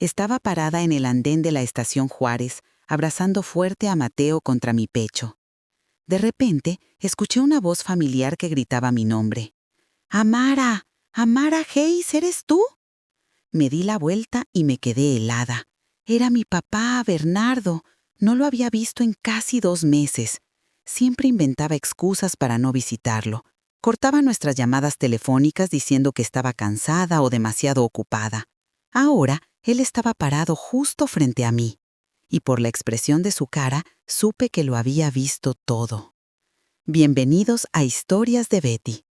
Estaba parada en el andén de la estación Juárez, abrazando fuerte a Mateo contra mi pecho. De repente, escuché una voz familiar que gritaba mi nombre. ¡Amara! ¡Amara Hayes! ¿Eres tú? Me di la vuelta y me quedé helada. Era mi papá, Bernardo. No lo había visto en casi 2 meses. Siempre inventaba excusas para no visitarlo. Cortaba nuestras llamadas telefónicas diciendo que estaba cansada o demasiado ocupada. Ahora, él estaba parado justo frente a mí. Y por la expresión de su cara, supe que lo había visto todo. Bienvenidos a Historias de Betty.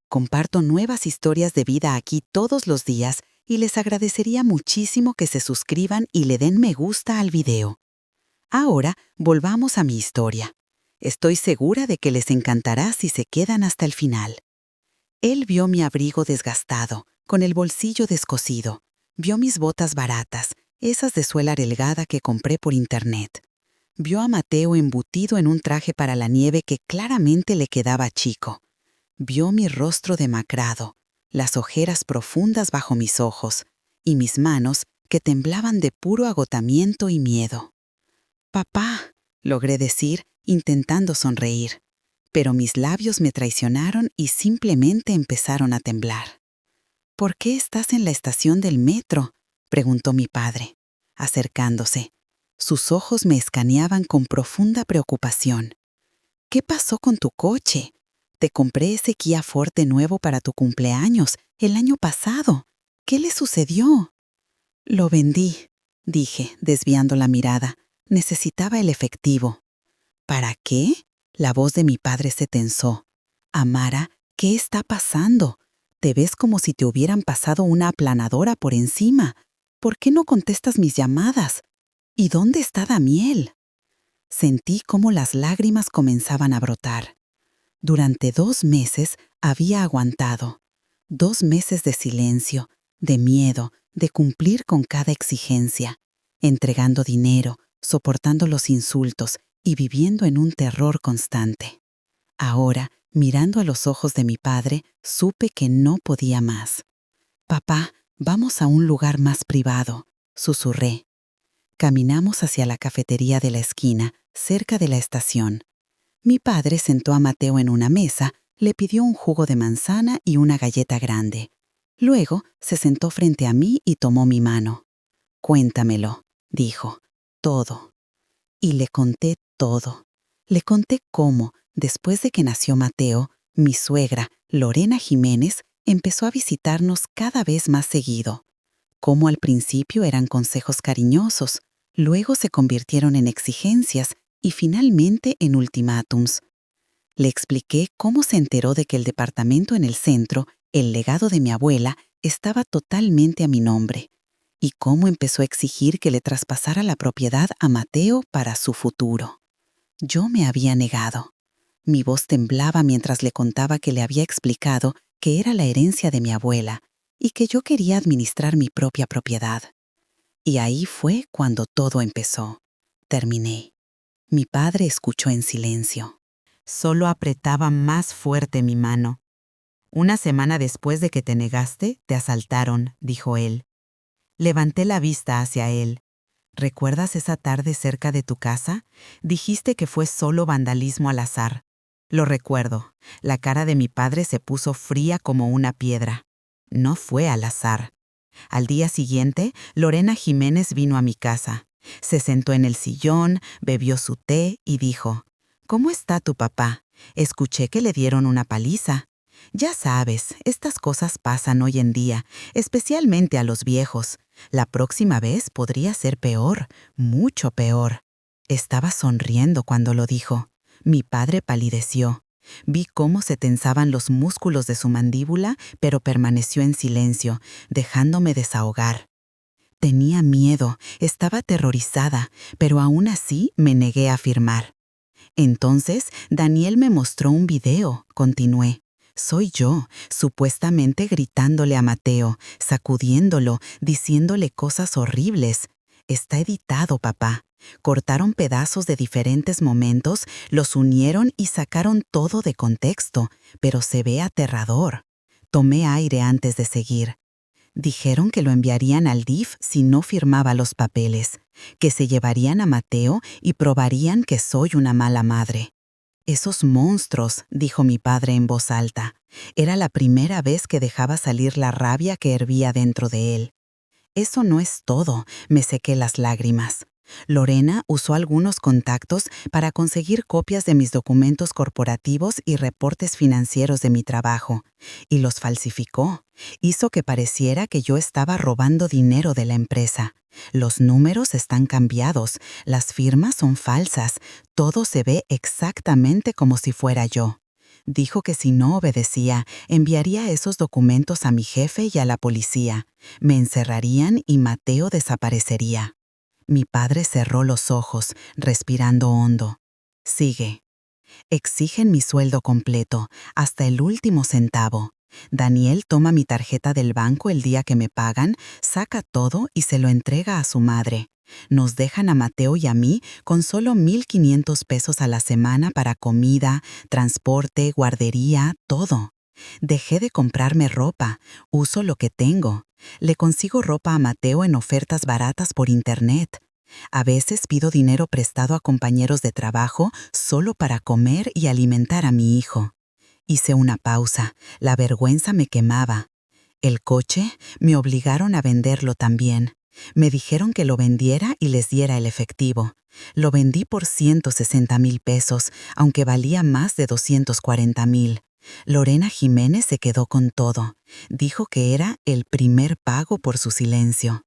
Comparto nuevas historias de vida aquí todos los días y les agradecería muchísimo que se suscriban y le den me gusta al video. Ahora, volvamos a mi historia. Estoy segura de que les encantará si se quedan hasta el final. Él vio mi abrigo desgastado, con el bolsillo descosido. Vio mis botas baratas, esas de suela delgada que compré por internet. Vio a Mateo embutido en un traje para la nieve que claramente le quedaba chico. Vio mi rostro demacrado, las ojeras profundas bajo mis ojos, y mis manos que temblaban de puro agotamiento y miedo. «Papá», logré decir, intentando sonreír, pero mis labios me traicionaron y simplemente empezaron a temblar. «¿Por qué estás en la estación del metro?», preguntó mi padre, acercándose. Sus ojos me escaneaban con profunda preocupación. «¿Qué pasó con tu coche? Te compré ese Kia Forte nuevo para tu cumpleaños, el año pasado. ¿Qué le sucedió?» «Lo vendí», dije, desviando la mirada. Necesitaba el efectivo. «¿Para qué?», la voz de mi padre se tensó. «Amara, ¿qué está pasando? Te ves como si te hubieran pasado una aplanadora por encima. ¿Por qué no contestas mis llamadas? ¿Y dónde está Daniel?». Sentí cómo las lágrimas comenzaban a brotar. Durante 2 meses había aguantado. 2 meses de silencio, de miedo, de cumplir con cada exigencia, entregando dinero, soportando los insultos y viviendo en un terror constante. Ahora, mirando a los ojos de mi padre, supe que no podía más. «Papá, vamos a un lugar más privado», susurré. Caminamos hacia la cafetería de la esquina, cerca de la estación. Mi padre sentó a Mateo en una mesa, le pidió un jugo de manzana y una galleta grande. Luego se sentó frente a mí y tomó mi mano. «Cuéntamelo», dijo, «todo». Y le conté todo. Le conté cómo, después de que nació Mateo, mi suegra, Lorena Jiménez, empezó a visitarnos cada vez más seguido. Cómo al principio eran consejos cariñosos, luego se convirtieron en exigencias y finalmente en ultimátums. Le expliqué cómo se enteró de que el departamento en el centro, el legado de mi abuela, estaba totalmente a mi nombre, y cómo empezó a exigir que le traspasara la propiedad a Mateo para su futuro. Yo me había negado. Mi voz temblaba mientras le contaba que le había explicado que era la herencia de mi abuela y que yo quería administrar mi propia propiedad. Y ahí fue cuando todo empezó. Terminé. Mi padre escuchó en silencio. Solo apretaba más fuerte mi mano. «Una semana después de que te negaste, te asaltaron», dijo él. Levanté la vista hacia él. «¿Recuerdas esa tarde cerca de tu casa? Dijiste que fue solo vandalismo al azar». «Lo recuerdo». La cara de mi padre se puso fría como una piedra. «No fue al azar». Al día siguiente, Lorena Jiménez vino a mi casa. Se sentó en el sillón, bebió su té y dijo: «¿Cómo está tu papá? Escuché que le dieron una paliza». «Ya sabes, estas cosas pasan hoy en día, especialmente a los viejos. La próxima vez podría ser peor, mucho peor». Estaba sonriendo cuando lo dijo. Mi padre palideció. Vi cómo se tensaban los músculos de su mandíbula, pero permaneció en silencio, dejándome desahogar. Tenía miedo, estaba aterrorizada, pero aún así me negué a afirmar. «Entonces, Daniel me mostró un video», continué. «Soy yo, supuestamente gritándole a Mateo, sacudiéndolo, diciéndole cosas horribles. Está editado, papá. Cortaron pedazos de diferentes momentos, los unieron y sacaron todo de contexto, pero se ve aterrador». Tomé aire antes de seguir. Dijeron que lo enviarían al DIF si no firmaba los papeles, que se llevarían a Mateo y probarían que soy una mala madre. «Esos monstruos», dijo mi padre en voz alta. Era la primera vez que dejaba salir la rabia que hervía dentro de él. «Eso no es todo», me sequé las lágrimas. Lorena usó algunos contactos para conseguir copias de mis documentos corporativos y reportes financieros de mi trabajo, y los falsificó. Hizo que pareciera que yo estaba robando dinero de la empresa. Los números están cambiados, las firmas son falsas, todo se ve exactamente como si fuera yo. Dijo que si no obedecía, enviaría esos documentos a mi jefe y a la policía. Me encerrarían y Mateo desaparecería. Mi padre cerró los ojos, respirando hondo. «Sigue. Exigen mi sueldo completo, hasta el último centavo. Daniel toma mi tarjeta del banco el día que me pagan, saca todo y se lo entrega a su madre. Nos dejan a Mateo y a mí con solo 1,500 pesos a la semana para comida, transporte, guardería, todo. Dejé de comprarme ropa, uso lo que tengo. Le consigo ropa a Mateo en ofertas baratas por internet. A veces pido dinero prestado a compañeros de trabajo solo para comer y alimentar a mi hijo». Hice una pausa, la vergüenza me quemaba. El coche, me obligaron a venderlo también. Me dijeron que lo vendiera y les diera el efectivo. Lo vendí por 160,000 pesos, aunque valía más de 240,000. Lorena Jiménez se quedó con todo. Dijo que era el primer pago por su silencio.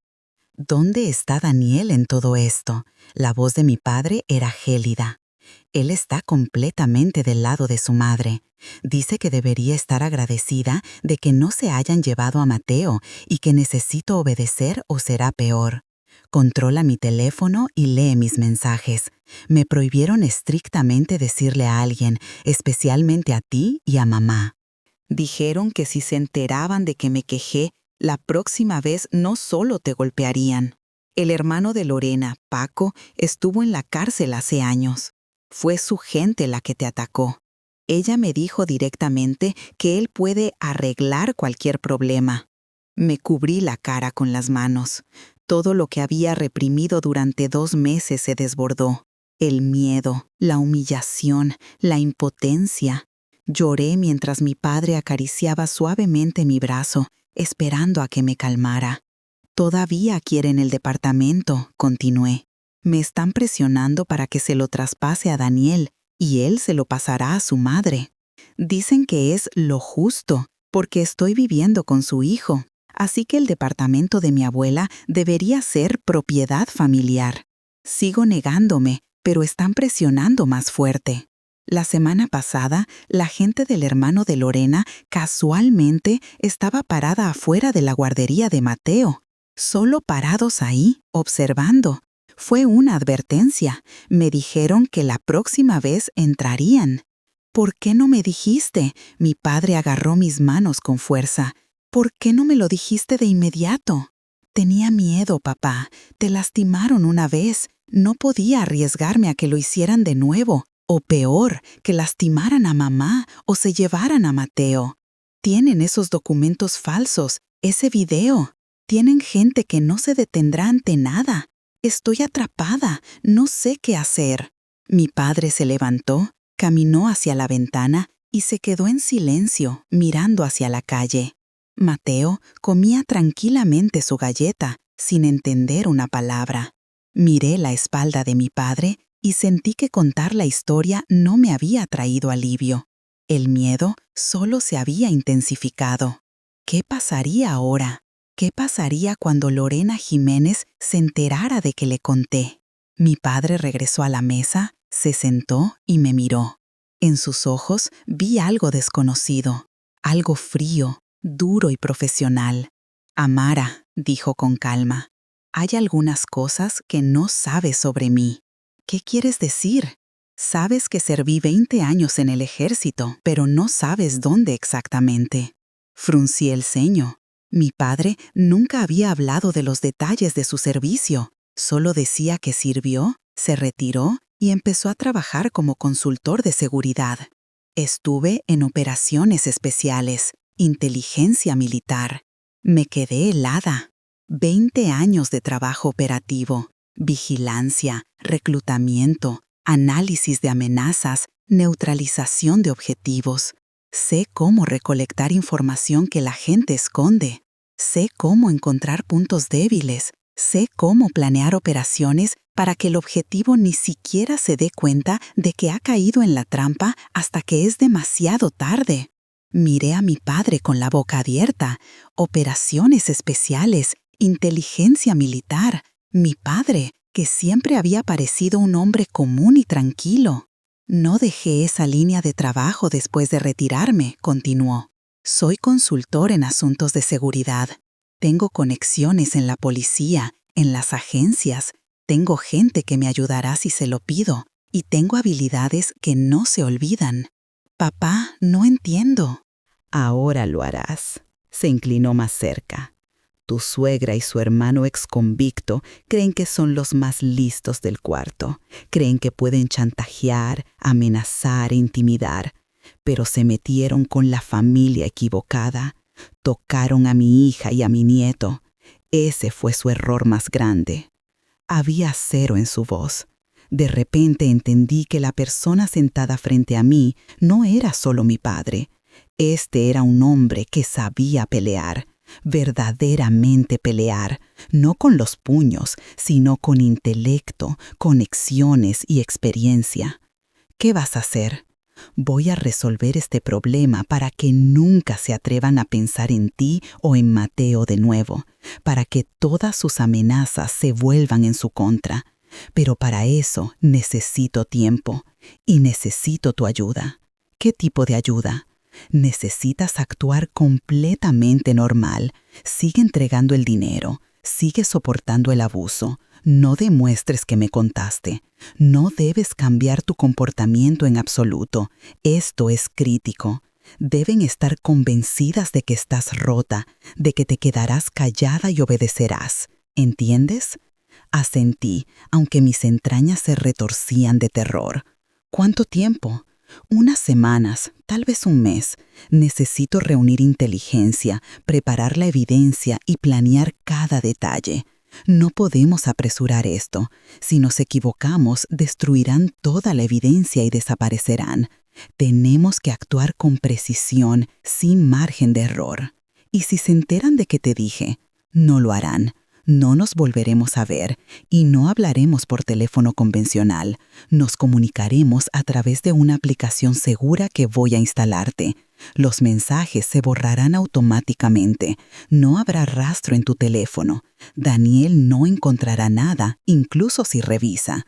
¿Dónde está Daniel en todo esto? La voz de mi padre era gélida. Él está completamente del lado de su madre. Dice que debería estar agradecida de que no se hayan llevado a Mateo y que necesito obedecer o será peor. Controla mi teléfono y lee mis mensajes. Me prohibieron estrictamente decirle a alguien, especialmente a ti y a mamá. Dijeron que si se enteraban de que me quejé, la próxima vez no solo te golpearían. El hermano de Lorena, Paco, estuvo en la cárcel hace años. Fue su gente la que te atacó. Ella me dijo directamente que él puede arreglar cualquier problema. Me cubrí la cara con las manos. Todo lo que había reprimido durante 2 meses se desbordó. El miedo, la humillación, la impotencia. Lloré mientras mi padre acariciaba suavemente mi brazo, esperando a que me calmara. «Todavía quieren el departamento», continué. «Me están presionando para que se lo traspase a Daniel y él se lo pasará a su madre. Dicen que es lo justo, porque estoy viviendo con su hijo, así que el departamento de mi abuela debería ser propiedad familiar. Sigo negándome, pero están presionando más fuerte». La semana pasada, la gente del hermano de Lorena casualmente estaba parada afuera de la guardería de Mateo. Solo parados ahí, observando. Fue una advertencia. Me dijeron que la próxima vez entrarían. «¿Por qué no me dijiste?». Mi padre agarró mis manos con fuerza. «¿Por qué no me lo dijiste de inmediato?». «Tenía miedo, papá. Te lastimaron una vez. No podía arriesgarme a que lo hicieran de nuevo. O peor, que lastimaran a mamá o se llevaran a Mateo. Tienen esos documentos falsos, ese video. Tienen gente que no se detendrá ante nada. Estoy atrapada, no sé qué hacer». Mi padre se levantó, caminó hacia la ventana y se quedó en silencio, mirando hacia la calle. Mateo comía tranquilamente su galleta, sin entender una palabra. Miré la espalda de mi padre y sentí que contar la historia no me había traído alivio. El miedo solo se había intensificado. ¿Qué pasaría ahora? ¿Qué pasaría cuando Lorena Jiménez se enterara de que le conté? Mi padre regresó a la mesa, se sentó y me miró. En sus ojos vi algo desconocido, algo frío, duro y profesional. «Amara», dijo con calma, «hay algunas cosas que no sabes sobre mí». «¿Qué quieres decir?». «Sabes que serví 20 años en el ejército, pero no sabes dónde exactamente». Fruncí el ceño. Mi padre nunca había hablado de los detalles de su servicio. Solo decía que sirvió, se retiró y empezó a trabajar como consultor de seguridad. «Estuve en operaciones especiales, inteligencia militar». Me quedé helada. 20 años de trabajo operativo, vigilancia, reclutamiento, análisis de amenazas, neutralización de objetivos. Sé cómo recolectar información que la gente esconde. Sé cómo encontrar puntos débiles. Sé cómo planear operaciones para que el objetivo ni siquiera se dé cuenta de que ha caído en la trampa hasta que es demasiado tarde. Miré a mi padre con la boca abierta. Operaciones especiales, inteligencia militar. Mi padre, que siempre había parecido un hombre común y tranquilo. No dejé esa línea de trabajo después de retirarme, continuó. Soy consultor en asuntos de seguridad. Tengo conexiones en la policía, en las agencias. Tengo gente que me ayudará si se lo pido. Y tengo habilidades que no se olvidan. Papá, no entiendo. Ahora lo harás. Se inclinó más cerca. Tu suegra y su hermano exconvicto creen que son los más listos del cuarto. Creen que pueden chantajear, amenazar e intimidar. Pero se metieron con la familia equivocada. Tocaron a mi hija y a mi nieto. Ese fue su error más grande. Había acero en su voz. De repente entendí que la persona sentada frente a mí no era solo mi padre. Este era un hombre que sabía pelear, verdaderamente pelear, no con los puños, sino con intelecto, conexiones y experiencia. ¿Qué vas a hacer? Voy a resolver este problema para que nunca se atrevan a pensar en ti o en Mateo de nuevo, para que todas sus amenazas se vuelvan en su contra. Pero para eso necesito tiempo y necesito tu ayuda. ¿Qué tipo de ayuda? Necesitas actuar completamente normal. Sigue entregando el dinero. Sigue soportando el abuso. No demuestres que me contaste. No debes cambiar tu comportamiento en absoluto. Esto es crítico. Deben estar convencidas de que estás rota, de que te quedarás callada y obedecerás. ¿Entiendes? Asentí, aunque mis entrañas se retorcían de terror. ¿Cuánto tiempo? Unas semanas, tal vez un mes. Necesito reunir inteligencia, preparar la evidencia y planear cada detalle. No podemos apresurar esto. Si nos equivocamos, destruirán toda la evidencia y desaparecerán. Tenemos que actuar con precisión, sin margen de error. Y si se enteran de que te dije, no lo harán. No nos volveremos a ver y no hablaremos por teléfono convencional. Nos comunicaremos a través de una aplicación segura que voy a instalarte. Los mensajes se borrarán automáticamente. No habrá rastro en tu teléfono. Daniel no encontrará nada, incluso si revisa.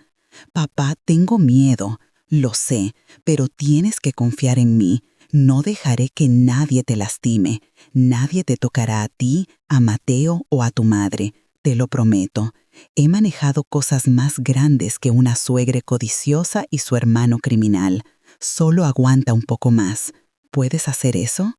Papá, tengo miedo. Lo sé, pero tienes que confiar en mí. No dejaré que nadie te lastime. Nadie te tocará a ti, a Mateo o a tu madre. Te lo prometo. He manejado cosas más grandes que una suegra codiciosa y su hermano criminal. Solo aguanta un poco más. ¿Puedes hacer eso?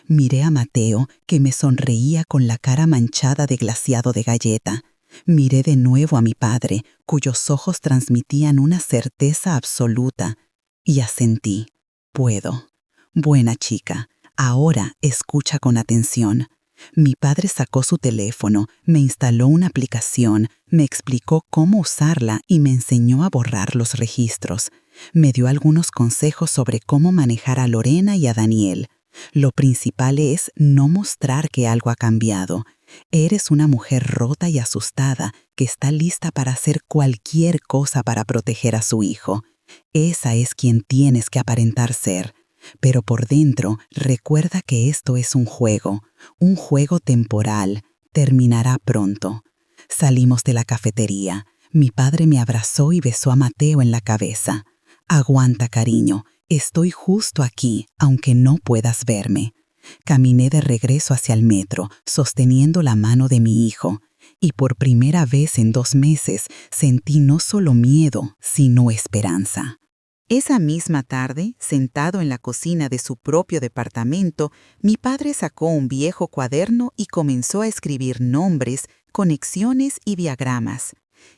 Miré a Mateo, que me sonreía con la cara manchada de glaseado de galleta. Miré de nuevo a mi padre, cuyos ojos transmitían una certeza absoluta. Y asentí. Puedo. Buena chica. Ahora escucha con atención. Mi padre sacó su teléfono, me instaló una aplicación, me explicó cómo usarla y me enseñó a borrar los registros. Me dio algunos consejos sobre cómo manejar a Lorena y a Daniel. Lo principal es no mostrar que algo ha cambiado. Eres una mujer rota y asustada que está lista para hacer cualquier cosa para proteger a su hijo. Esa es quien tienes que aparentar ser. Pero por dentro, recuerda que esto es un juego temporal. Terminará pronto. Salimos de la cafetería. Mi padre me abrazó y besó a Mateo en la cabeza. Aguanta, cariño. Estoy justo aquí, aunque no puedas verme. Caminé de regreso hacia el metro, sosteniendo la mano de mi hijo. Y por primera vez en 2 meses sentí no solo miedo, sino esperanza. Esa misma tarde, sentado en la cocina de su propio departamento, mi padre sacó un viejo cuaderno y comenzó a escribir nombres, conexiones y diagramas.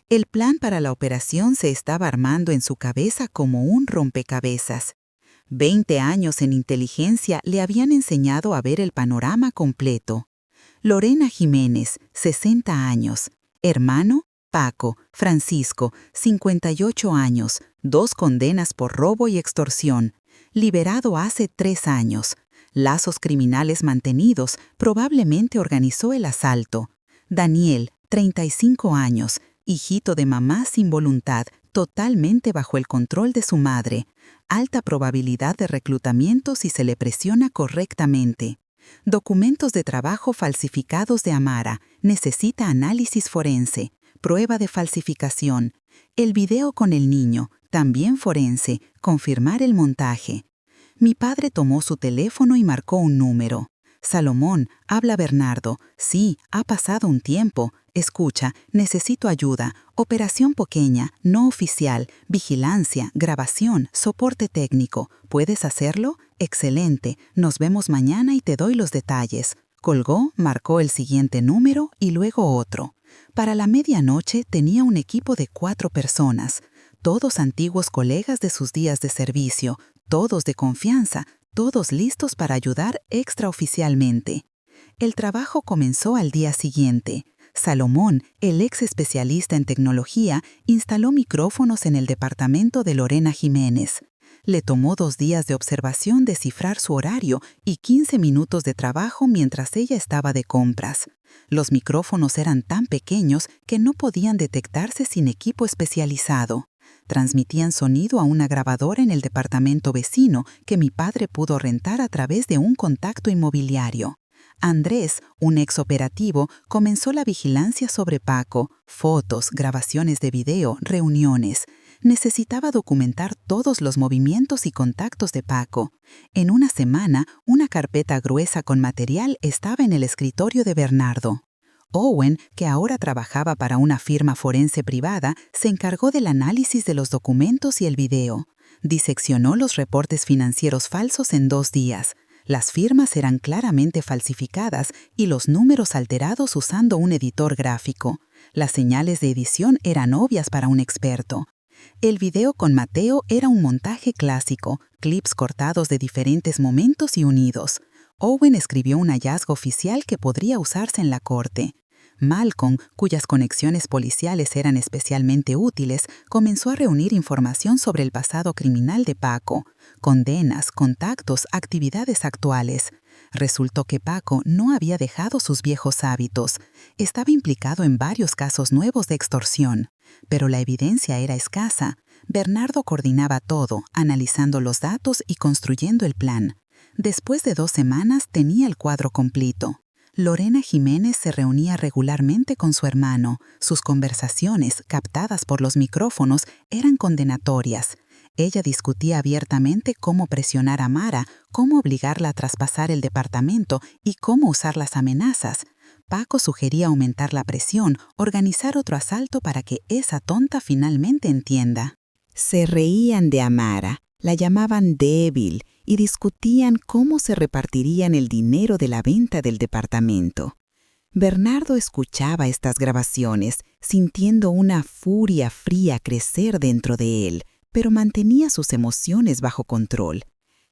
El plan para la operación se estaba armando en su cabeza como un rompecabezas. 20 años en inteligencia le habían enseñado a ver el panorama completo. Lorena Jiménez, 60 años. Hermano, Paco, Francisco, 58 años, 2 condenas por robo y extorsión. Liberado hace 3 años. Lazos criminales mantenidos, probablemente organizó el asalto. Daniel, 35 años, hijito de mamá sin voluntad, totalmente bajo el control de su madre. Alta probabilidad de reclutamiento si se le presiona correctamente. Documentos de trabajo falsificados de Amara. Necesita análisis forense. Prueba de falsificación. El video con el niño, también forense. Confirmar el montaje. Mi padre tomó su teléfono y marcó un número. Salomón, habla Bernardo. Sí, ha pasado un tiempo. Escucha, necesito ayuda. Operación pequeña, no oficial, vigilancia, grabación, soporte técnico. ¿Puedes hacerlo? Excelente. Nos vemos mañana y te doy los detalles. Colgó, marcó el siguiente número y luego otro. Para la medianoche tenía un equipo de 4 personas. Todos antiguos colegas de sus días de servicio, todos de confianza, todos listos para ayudar extraoficialmente. El trabajo comenzó al día siguiente. Salomón, el ex especialista en tecnología, instaló micrófonos en el departamento de Lorena Jiménez. Le tomó 2 días de observación descifrar su horario y 15 minutos de trabajo mientras ella estaba de compras. Los micrófonos eran tan pequeños que no podían detectarse sin equipo especializado. Transmitían sonido a una grabadora en el departamento vecino que mi padre pudo rentar a través de un contacto inmobiliario. Andrés, un ex operativo, comenzó la vigilancia sobre Paco, fotos, grabaciones de video, reuniones. Necesitaba documentar todos los movimientos y contactos de Paco. En una semana, una carpeta gruesa con material estaba en el escritorio de Bernardo. Owen, que ahora trabajaba para una firma forense privada, se encargó del análisis de los documentos y el video. Diseccionó los reportes financieros falsos en 2 días. Las firmas eran claramente falsificadas y los números alterados usando un editor gráfico. Las señales de edición eran obvias para un experto. El video con Mateo era un montaje clásico, clips cortados de diferentes momentos y unidos. Owen escribió un hallazgo oficial que podría usarse en la corte. Malcolm, cuyas conexiones policiales eran especialmente útiles, comenzó a reunir información sobre el pasado criminal de Paco, condenas, contactos, actividades actuales. Resultó que Paco no había dejado sus viejos hábitos. Estaba implicado en varios casos nuevos de extorsión. Pero la evidencia era escasa. Bernardo coordinaba todo, analizando los datos y construyendo el plan. Después de 2 semanas tenía el cuadro completo. Lorena Jiménez se reunía regularmente con su hermano. Sus conversaciones, captadas por los micrófonos, eran condenatorias. Ella discutía abiertamente cómo presionar a Mara, cómo obligarla a traspasar el departamento y cómo usar las amenazas. Paco sugería aumentar la presión, organizar otro asalto para que esa tonta finalmente entienda. Se reían de Amara, la llamaban débil y discutían cómo se repartirían el dinero de la venta del departamento. Bernardo escuchaba estas grabaciones, sintiendo una furia fría crecer dentro de él, pero mantenía sus emociones bajo control.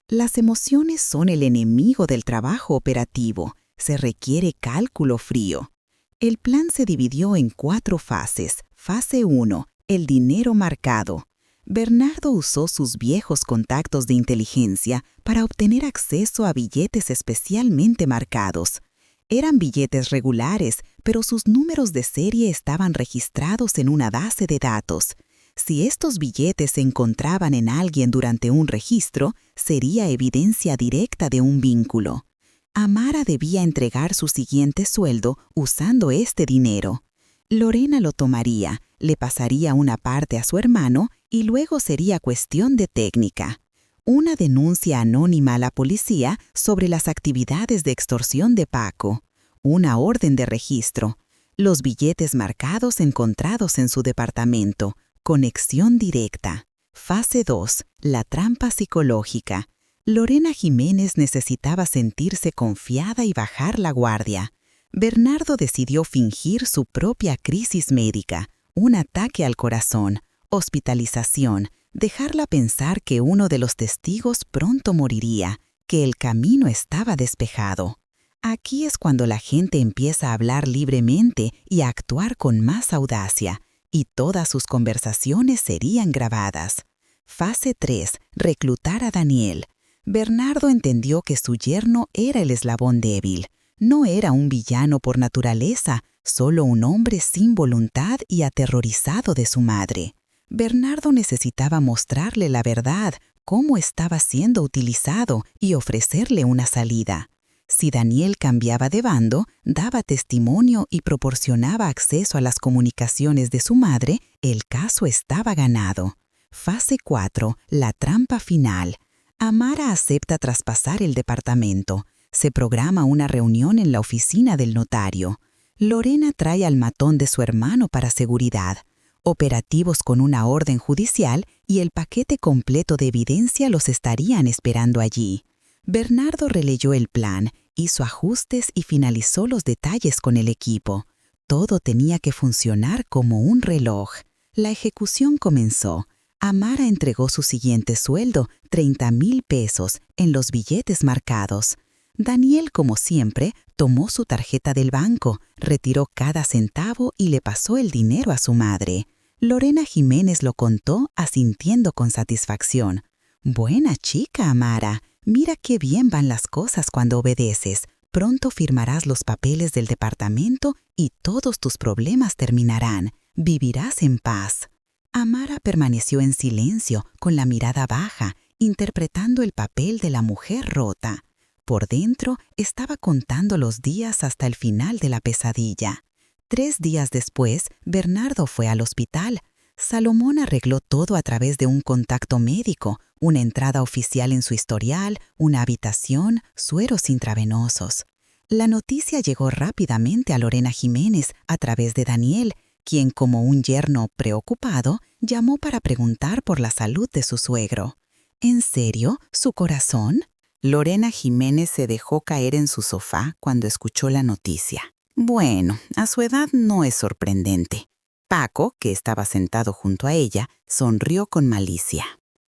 Las emociones son el enemigo del trabajo operativo. Se requiere cálculo frío. El plan se dividió en 4 fases. Fase 1, el dinero marcado. Bernardo usó sus viejos contactos de inteligencia para obtener acceso a billetes especialmente marcados. Eran billetes regulares, pero sus números de serie estaban registrados en una base de datos. Si estos billetes se encontraban en alguien durante un registro, sería evidencia directa de un vínculo. Amara debía entregar su siguiente sueldo usando este dinero. Lorena lo tomaría, le pasaría una parte a su hermano y luego sería cuestión de técnica. Una denuncia anónima a la policía sobre las actividades de extorsión de Paco. Una orden de registro. Los billetes marcados encontrados en su departamento. Conexión directa. Fase 2. La trampa psicológica. Lorena Jiménez necesitaba sentirse confiada y bajar la guardia. Bernardo decidió fingir su propia crisis médica, un ataque al corazón, hospitalización, dejarla pensar que uno de los testigos pronto moriría, que el camino estaba despejado. Aquí es cuando la gente empieza a hablar libremente y a actuar con más audacia, y todas sus conversaciones serían grabadas. Fase 3. Reclutar a Daniel. Bernardo entendió que su yerno era el eslabón débil. No era un villano por naturaleza, solo un hombre sin voluntad y aterrorizado de su madre. Bernardo necesitaba mostrarle la verdad, cómo estaba siendo utilizado y ofrecerle una salida. Si Daniel cambiaba de bando, daba testimonio y proporcionaba acceso a las comunicaciones de su madre, el caso estaba ganado. Fase 4. La trampa final. Amara acepta traspasar el departamento. Se programa una reunión en la oficina del notario. Lorena trae al matón de su hermano para seguridad. Operativos con una orden judicial y el paquete completo de evidencia los estarían esperando allí. Bernardo releyó el plan, hizo ajustes y finalizó los detalles con el equipo. Todo tenía que funcionar como un reloj. La ejecución comenzó. Amara entregó su siguiente sueldo, 30,000 pesos, en los billetes marcados. Daniel, como siempre, tomó su tarjeta del banco, retiró cada centavo y le pasó el dinero a su madre. Lorena Jiménez lo contó, asintiendo con satisfacción. «Buena chica, Amara. Mira qué bien van las cosas cuando obedeces. Pronto firmarás los papeles del departamento y todos tus problemas terminarán. Vivirás en paz». Amara permaneció en silencio, con la mirada baja, interpretando el papel de la mujer rota. Por dentro, estaba contando los días hasta el final de la pesadilla. 3 días después, Bernardo fue al hospital. Salomón arregló todo a través de un contacto médico, una entrada oficial en su historial, una habitación, sueros intravenosos. La noticia llegó rápidamente a Lorena Jiménez a través de Daniel, quien, como un yerno preocupado, llamó para preguntar por la salud de su suegro. ¿En serio? ¿Su corazón? Lorena Jiménez se dejó caer en su sofá cuando escuchó la noticia. Bueno, a su edad no es sorprendente. Paco, que estaba sentado junto a ella, sonrió con malicia.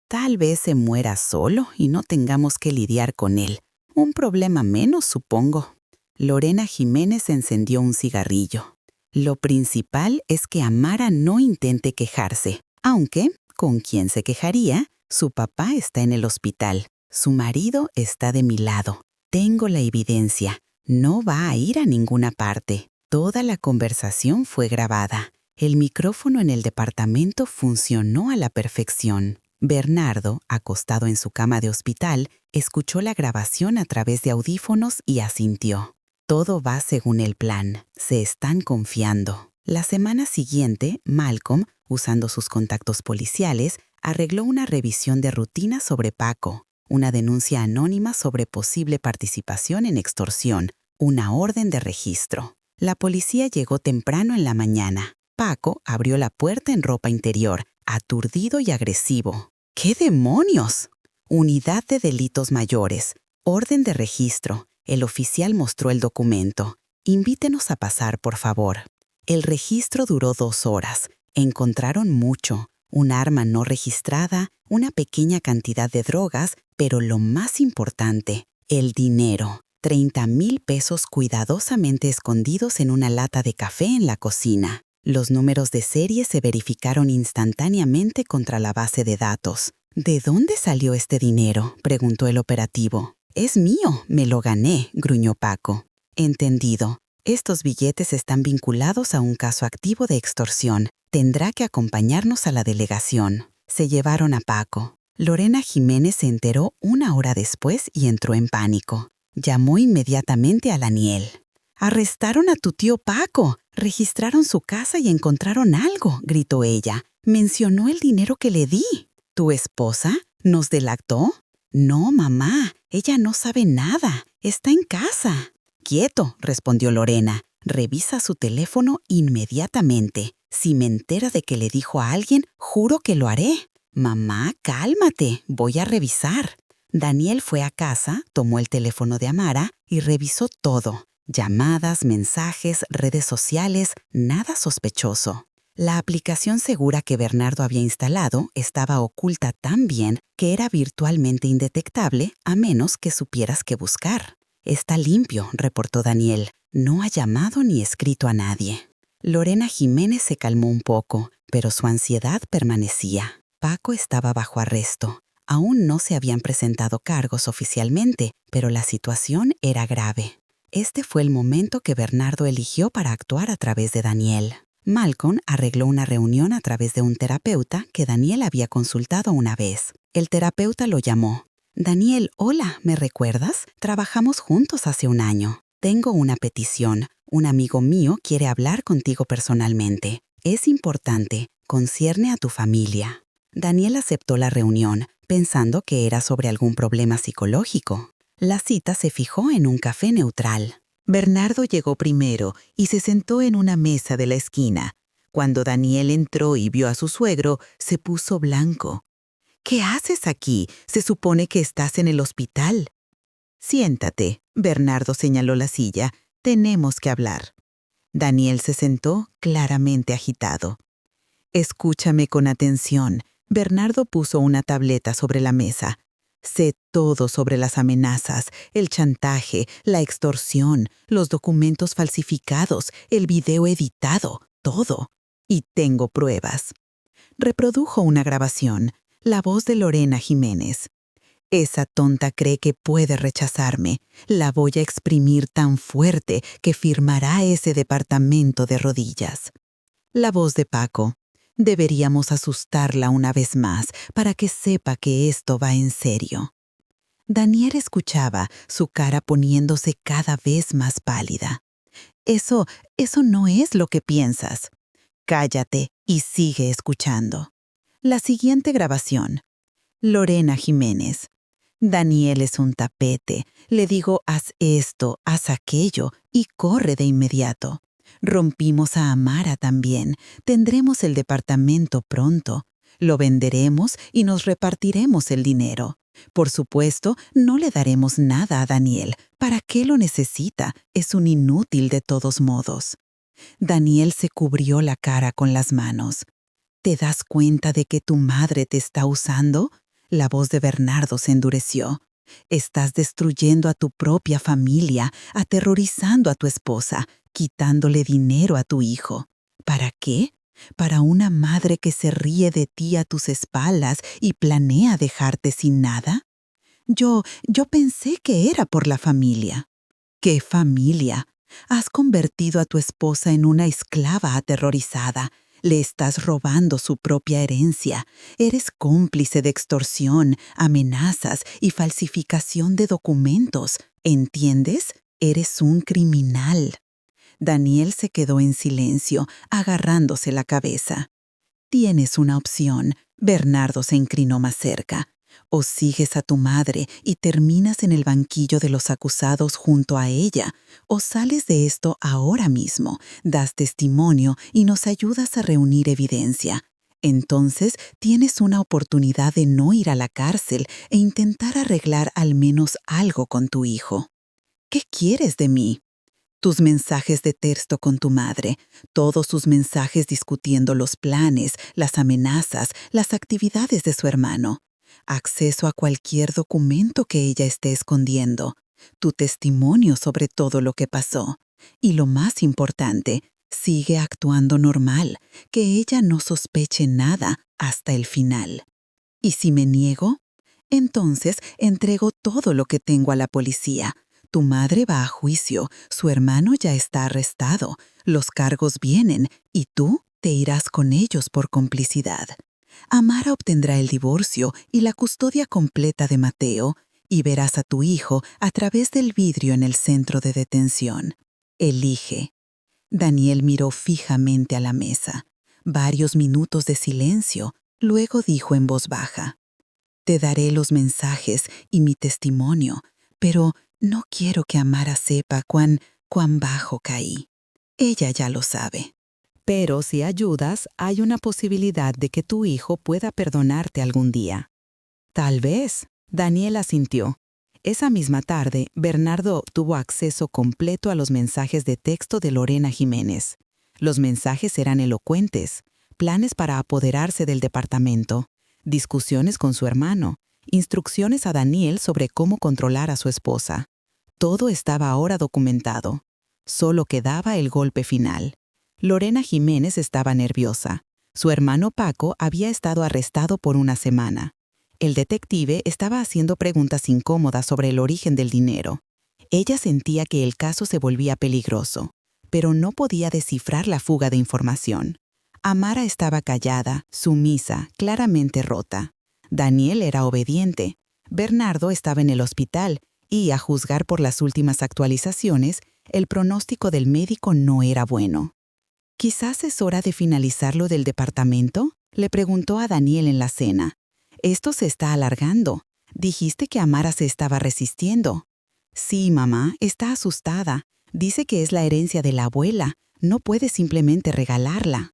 Tal vez se muera solo y no tengamos que lidiar con él. Un problema menos, supongo. Lorena Jiménez encendió un cigarrillo. Lo principal es que Amara no intente quejarse, aunque, ¿con quién se quejaría? Su papá está en el hospital. Su marido está de mi lado. Tengo la evidencia. No va a ir a ninguna parte. Toda la conversación fue grabada. El micrófono en el departamento funcionó a la perfección. Bernardo, acostado en su cama de hospital, escuchó la grabación a través de audífonos y asintió. Todo va según el plan. Se están confiando. La semana siguiente, Malcolm, usando sus contactos policiales, arregló una revisión de rutina sobre Paco, una denuncia anónima sobre posible participación en extorsión, una orden de registro. La policía llegó temprano en la mañana. Paco abrió la puerta en ropa interior, aturdido y agresivo. ¿Qué demonios? Unidad de delitos mayores. Orden de registro. El oficial mostró el documento. Invítenos a pasar, por favor. El registro duró 2 horas. Encontraron mucho. Un arma no registrada, una pequeña cantidad de drogas, pero lo más importante, el dinero. 30,000 pesos cuidadosamente escondidos en una lata de café en la cocina. Los números de serie se verificaron instantáneamente contra la base de datos. ¿De dónde salió este dinero?, preguntó el operativo. «Es mío, me lo gané», gruñó Paco. «Entendido. Estos billetes están vinculados a un caso activo de extorsión. Tendrá que acompañarnos a la delegación». Se llevaron a Paco. Lorena Jiménez se enteró 1 hora después y entró en pánico. Llamó inmediatamente a Daniel. «¡Arrestaron a tu tío Paco! Registraron su casa y encontraron algo», gritó ella. «Mencionó el dinero que le di». «¿Tu esposa? ¿Nos delató?» «No, mamá. Ella no sabe nada. Está en casa». «Quieto», respondió Lorena. «Revisa su teléfono inmediatamente. Si me entero de que le dijo a alguien, juro que lo haré». «Mamá, cálmate. Voy a revisar». Daniel fue a casa, tomó el teléfono de Amara y revisó todo. Llamadas, mensajes, redes sociales, nada sospechoso. La aplicación segura que Bernardo había instalado estaba oculta tan bien que era virtualmente indetectable a menos que supieras qué buscar. Está limpio, reportó Daniel. No ha llamado ni escrito a nadie. Lorena Jiménez se calmó un poco, pero su ansiedad permanecía. Paco estaba bajo arresto. Aún no se habían presentado cargos oficialmente, pero la situación era grave. Este fue el momento que Bernardo eligió para actuar a través de Daniel. Malcolm arregló una reunión a través de un terapeuta que Daniel había consultado una vez. El terapeuta lo llamó. Daniel, hola, ¿me recuerdas? Trabajamos juntos hace un año. Tengo una petición. Un amigo mío quiere hablar contigo personalmente. Es importante, concierne a tu familia. Daniel aceptó la reunión, pensando que era sobre algún problema psicológico. La cita se fijó en un café neutral. Bernardo llegó primero y se sentó en una mesa de la esquina. Cuando Daniel entró y vio a su suegro, se puso blanco. «¿Qué haces aquí? Se supone que estás en el hospital». «Siéntate», Bernardo señaló la silla. «Tenemos que hablar». Daniel se sentó, claramente agitado. «Escúchame con atención». Bernardo puso una tableta sobre la mesa. «Sé todo sobre las amenazas, el chantaje, la extorsión, los documentos falsificados, el video editado, todo. Y tengo pruebas». Reprodujo una grabación, la voz de Lorena Jiménez. «Esa tonta cree que puede rechazarme. La voy a exprimir tan fuerte que firmará ese departamento de rodillas». La voz de Paco. «Deberíamos asustarla una vez más para que sepa que esto va en serio». Daniel escuchaba, su cara poniéndose cada vez más pálida. Eso no es lo que piensas». «Cállate y sigue escuchando». La siguiente grabación. Lorena Jiménez. «Daniel es un tapete. Le digo, haz esto, haz aquello, y corre de inmediato. Rompimos a Amara también. Tendremos el departamento pronto. Lo venderemos y nos repartiremos el dinero. Por supuesto, no le daremos nada a Daniel. ¿Para qué lo necesita? Es un inútil de todos modos». Daniel se cubrió la cara con las manos. «¿Te das cuenta de que tu madre te está usando?». La voz de Bernardo se endureció. «Estás destruyendo a tu propia familia, aterrorizando a tu esposa, quitándole dinero a tu hijo. ¿Para qué? ¿Para una madre que se ríe de ti a tus espaldas y planea dejarte sin nada? Yo pensé que era por la familia». «¿Qué familia? Has convertido a tu esposa en una esclava aterrorizada. Le estás robando su propia herencia. Eres cómplice de extorsión, amenazas y falsificación de documentos. ¿Entiendes? Eres un criminal». Daniel se quedó en silencio, agarrándose la cabeza. «Tienes una opción». Bernardo se inclinó más cerca. «O sigues a tu madre y terminas en el banquillo de los acusados junto a ella, o sales de esto ahora mismo, das testimonio y nos ayudas a reunir evidencia. Entonces tienes una oportunidad de no ir a la cárcel e intentar arreglar al menos algo con tu hijo. ¿Qué quieres de mí?» «Tus mensajes de texto con tu madre, todos sus mensajes discutiendo los planes, las amenazas, las actividades de su hermano. Acceso a cualquier documento que ella esté escondiendo. Tu testimonio sobre todo lo que pasó. Y lo más importante, sigue actuando normal, que ella no sospeche nada hasta el final. ¿Y si me niego? Entonces entrego todo lo que tengo a la policía. Tu madre va a juicio, su hermano ya está arrestado, los cargos vienen y tú te irás con ellos por complicidad. Amara obtendrá el divorcio y la custodia completa de Mateo y verás a tu hijo a través del vidrio en el centro de detención. Elige». Daniel miró fijamente a la mesa. Varios minutos de silencio, luego dijo en voz baja: «Te daré los mensajes y mi testimonio, pero no quiero que Amara sepa cuán bajo caí. Ella ya lo sabe. Pero si ayudas, hay una posibilidad de que tu hijo pueda perdonarte algún día». «Tal vez», Daniel asintió. Esa misma tarde, Bernardo tuvo acceso completo a los mensajes de texto de Lorena Jiménez. Los mensajes eran elocuentes, planes para apoderarse del departamento, discusiones con su hermano, instrucciones a Daniel sobre cómo controlar a su esposa. Todo estaba ahora documentado. Solo quedaba el golpe final. Lorena Jiménez estaba nerviosa. Su hermano Paco había estado arrestado por una semana. El detective estaba haciendo preguntas incómodas sobre el origen del dinero. Ella sentía que el caso se volvía peligroso, pero no podía descifrar la fuga de información. Amara estaba callada, sumisa, claramente rota. Daniel era obediente. Bernardo estaba en el hospital y, a juzgar por las últimas actualizaciones, el pronóstico del médico no era bueno. «¿Quizás es hora de finalizar lo del departamento?», le preguntó a Daniel en la cena. «Esto se está alargando. Dijiste que Amara se estaba resistiendo». «Sí, mamá, está asustada. Dice que es la herencia de la abuela. No puede simplemente regalarla».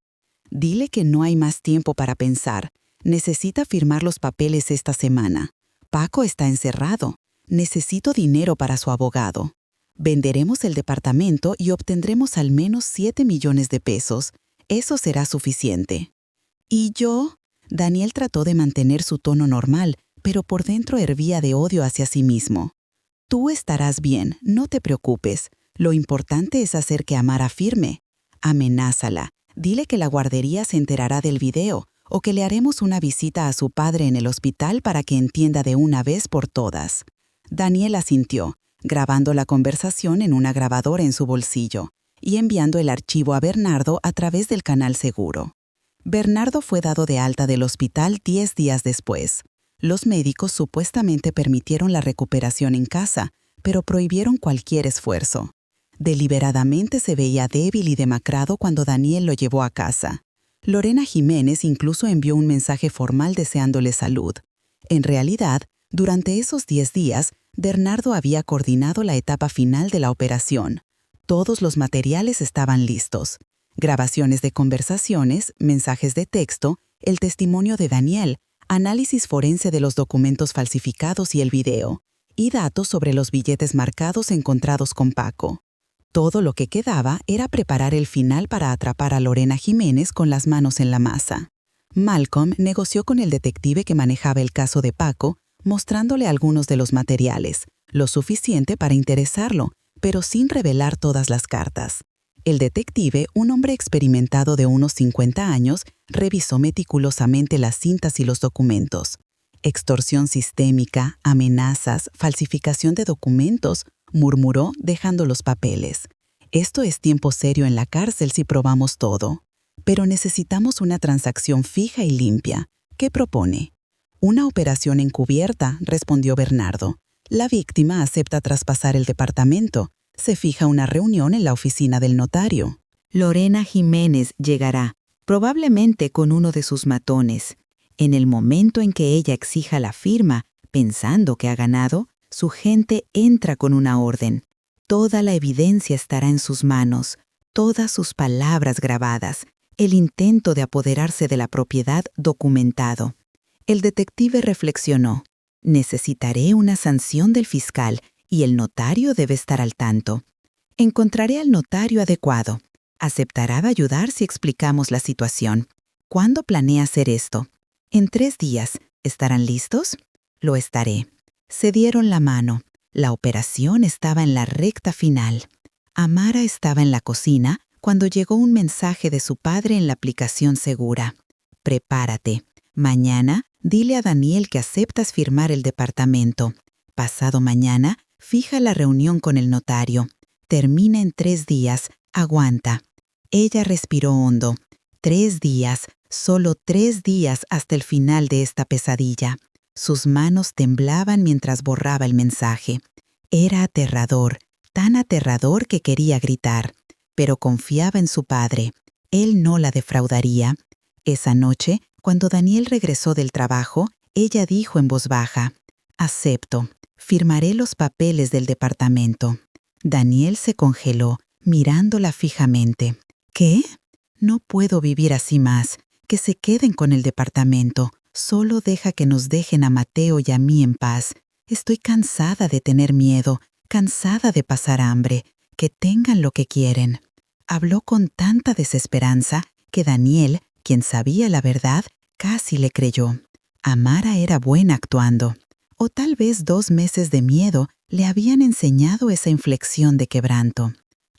«Dile que no hay más tiempo para pensar. Necesita firmar los papeles esta semana. Paco está encerrado. Necesito dinero para su abogado. Venderemos el departamento y obtendremos al menos 7 millones de pesos. Eso será suficiente». «¿Y yo?». Daniel trató de mantener su tono normal, pero por dentro hervía de odio hacia sí mismo. «Tú estarás bien, no te preocupes. Lo importante es hacer que Amara firme. Amenázala. Dile que la guardería se enterará del video o que le haremos una visita a su padre en el hospital para que entienda de una vez por todas». Daniel asintió, grabando la conversación en una grabadora en su bolsillo y enviando el archivo a Bernardo a través del canal seguro. Bernardo fue dado de alta del hospital 10 días después. Los médicos supuestamente permitieron la recuperación en casa, pero prohibieron cualquier esfuerzo. Deliberadamente se veía débil y demacrado cuando Daniel lo llevó a casa. Lorena Jiménez incluso envió un mensaje formal deseándole salud. En realidad, durante esos 10 días, Bernardo había coordinado la etapa final de la operación. Todos los materiales estaban listos. Grabaciones de conversaciones, mensajes de texto, el testimonio de Daniel, análisis forense de los documentos falsificados y el video, y datos sobre los billetes marcados encontrados con Paco. Todo lo que quedaba era preparar el final para atrapar a Lorena Jiménez con las manos en la masa. Malcolm negoció con el detective que manejaba el caso de Paco, mostrándole algunos de los materiales, lo suficiente para interesarlo, pero sin revelar todas las cartas. El detective, un hombre experimentado de unos 50 años, revisó meticulosamente las cintas y los documentos. Extorsión sistémica, amenazas, falsificación de documentos, murmuró dejando los papeles. «Esto es tiempo serio en la cárcel si probamos todo. Pero necesitamos una transacción fija y limpia. ¿Qué propone?» «Una operación encubierta», respondió Bernardo. «La víctima acepta traspasar el departamento. Se fija una reunión en la oficina del notario. Lorena Jiménez llegará, probablemente con uno de sus matones. En el momento en que ella exija la firma, pensando que ha ganado, su gente entra con una orden. Toda la evidencia estará en sus manos, todas sus palabras grabadas, el intento de apoderarse de la propiedad documentado». El detective reflexionó. «Necesitaré una sanción del fiscal y el notario debe estar al tanto. Encontraré al notario adecuado. Aceptará de ayudar si explicamos la situación. ¿Cuándo planea hacer esto? En 3 días. ¿Estarán listos?» «Lo estaré». Se dieron la mano. La operación estaba en la recta final. Amara estaba en la cocina cuando llegó un mensaje de su padre en la aplicación segura. «Prepárate. Mañana, dile a Daniel que aceptas firmar el departamento. Pasado mañana, fija la reunión con el notario. Termina en 3 días. Aguanta». Ella respiró hondo. 3 días, solo 3 días hasta el final de esta pesadilla. Sus manos temblaban mientras borraba el mensaje. Era aterrador, tan aterrador que quería gritar, pero confiaba en su padre. Él no la defraudaría. Esa noche, cuando Daniel regresó del trabajo, ella dijo en voz baja: «Acepto. Firmaré los papeles del departamento». Daniel se congeló, mirándola fijamente. «¿Qué? No puedo vivir así más. Que se queden con el departamento. Solo deja que nos dejen a Mateo y a mí en paz. Estoy cansada de tener miedo, cansada de pasar hambre. Que tengan lo que quieren». Habló con tanta desesperanza que Daniel, quien sabía la verdad, casi le creyó. Amara era buena actuando. O tal vez 2 meses de miedo Le habían enseñado esa inflexión de quebranto.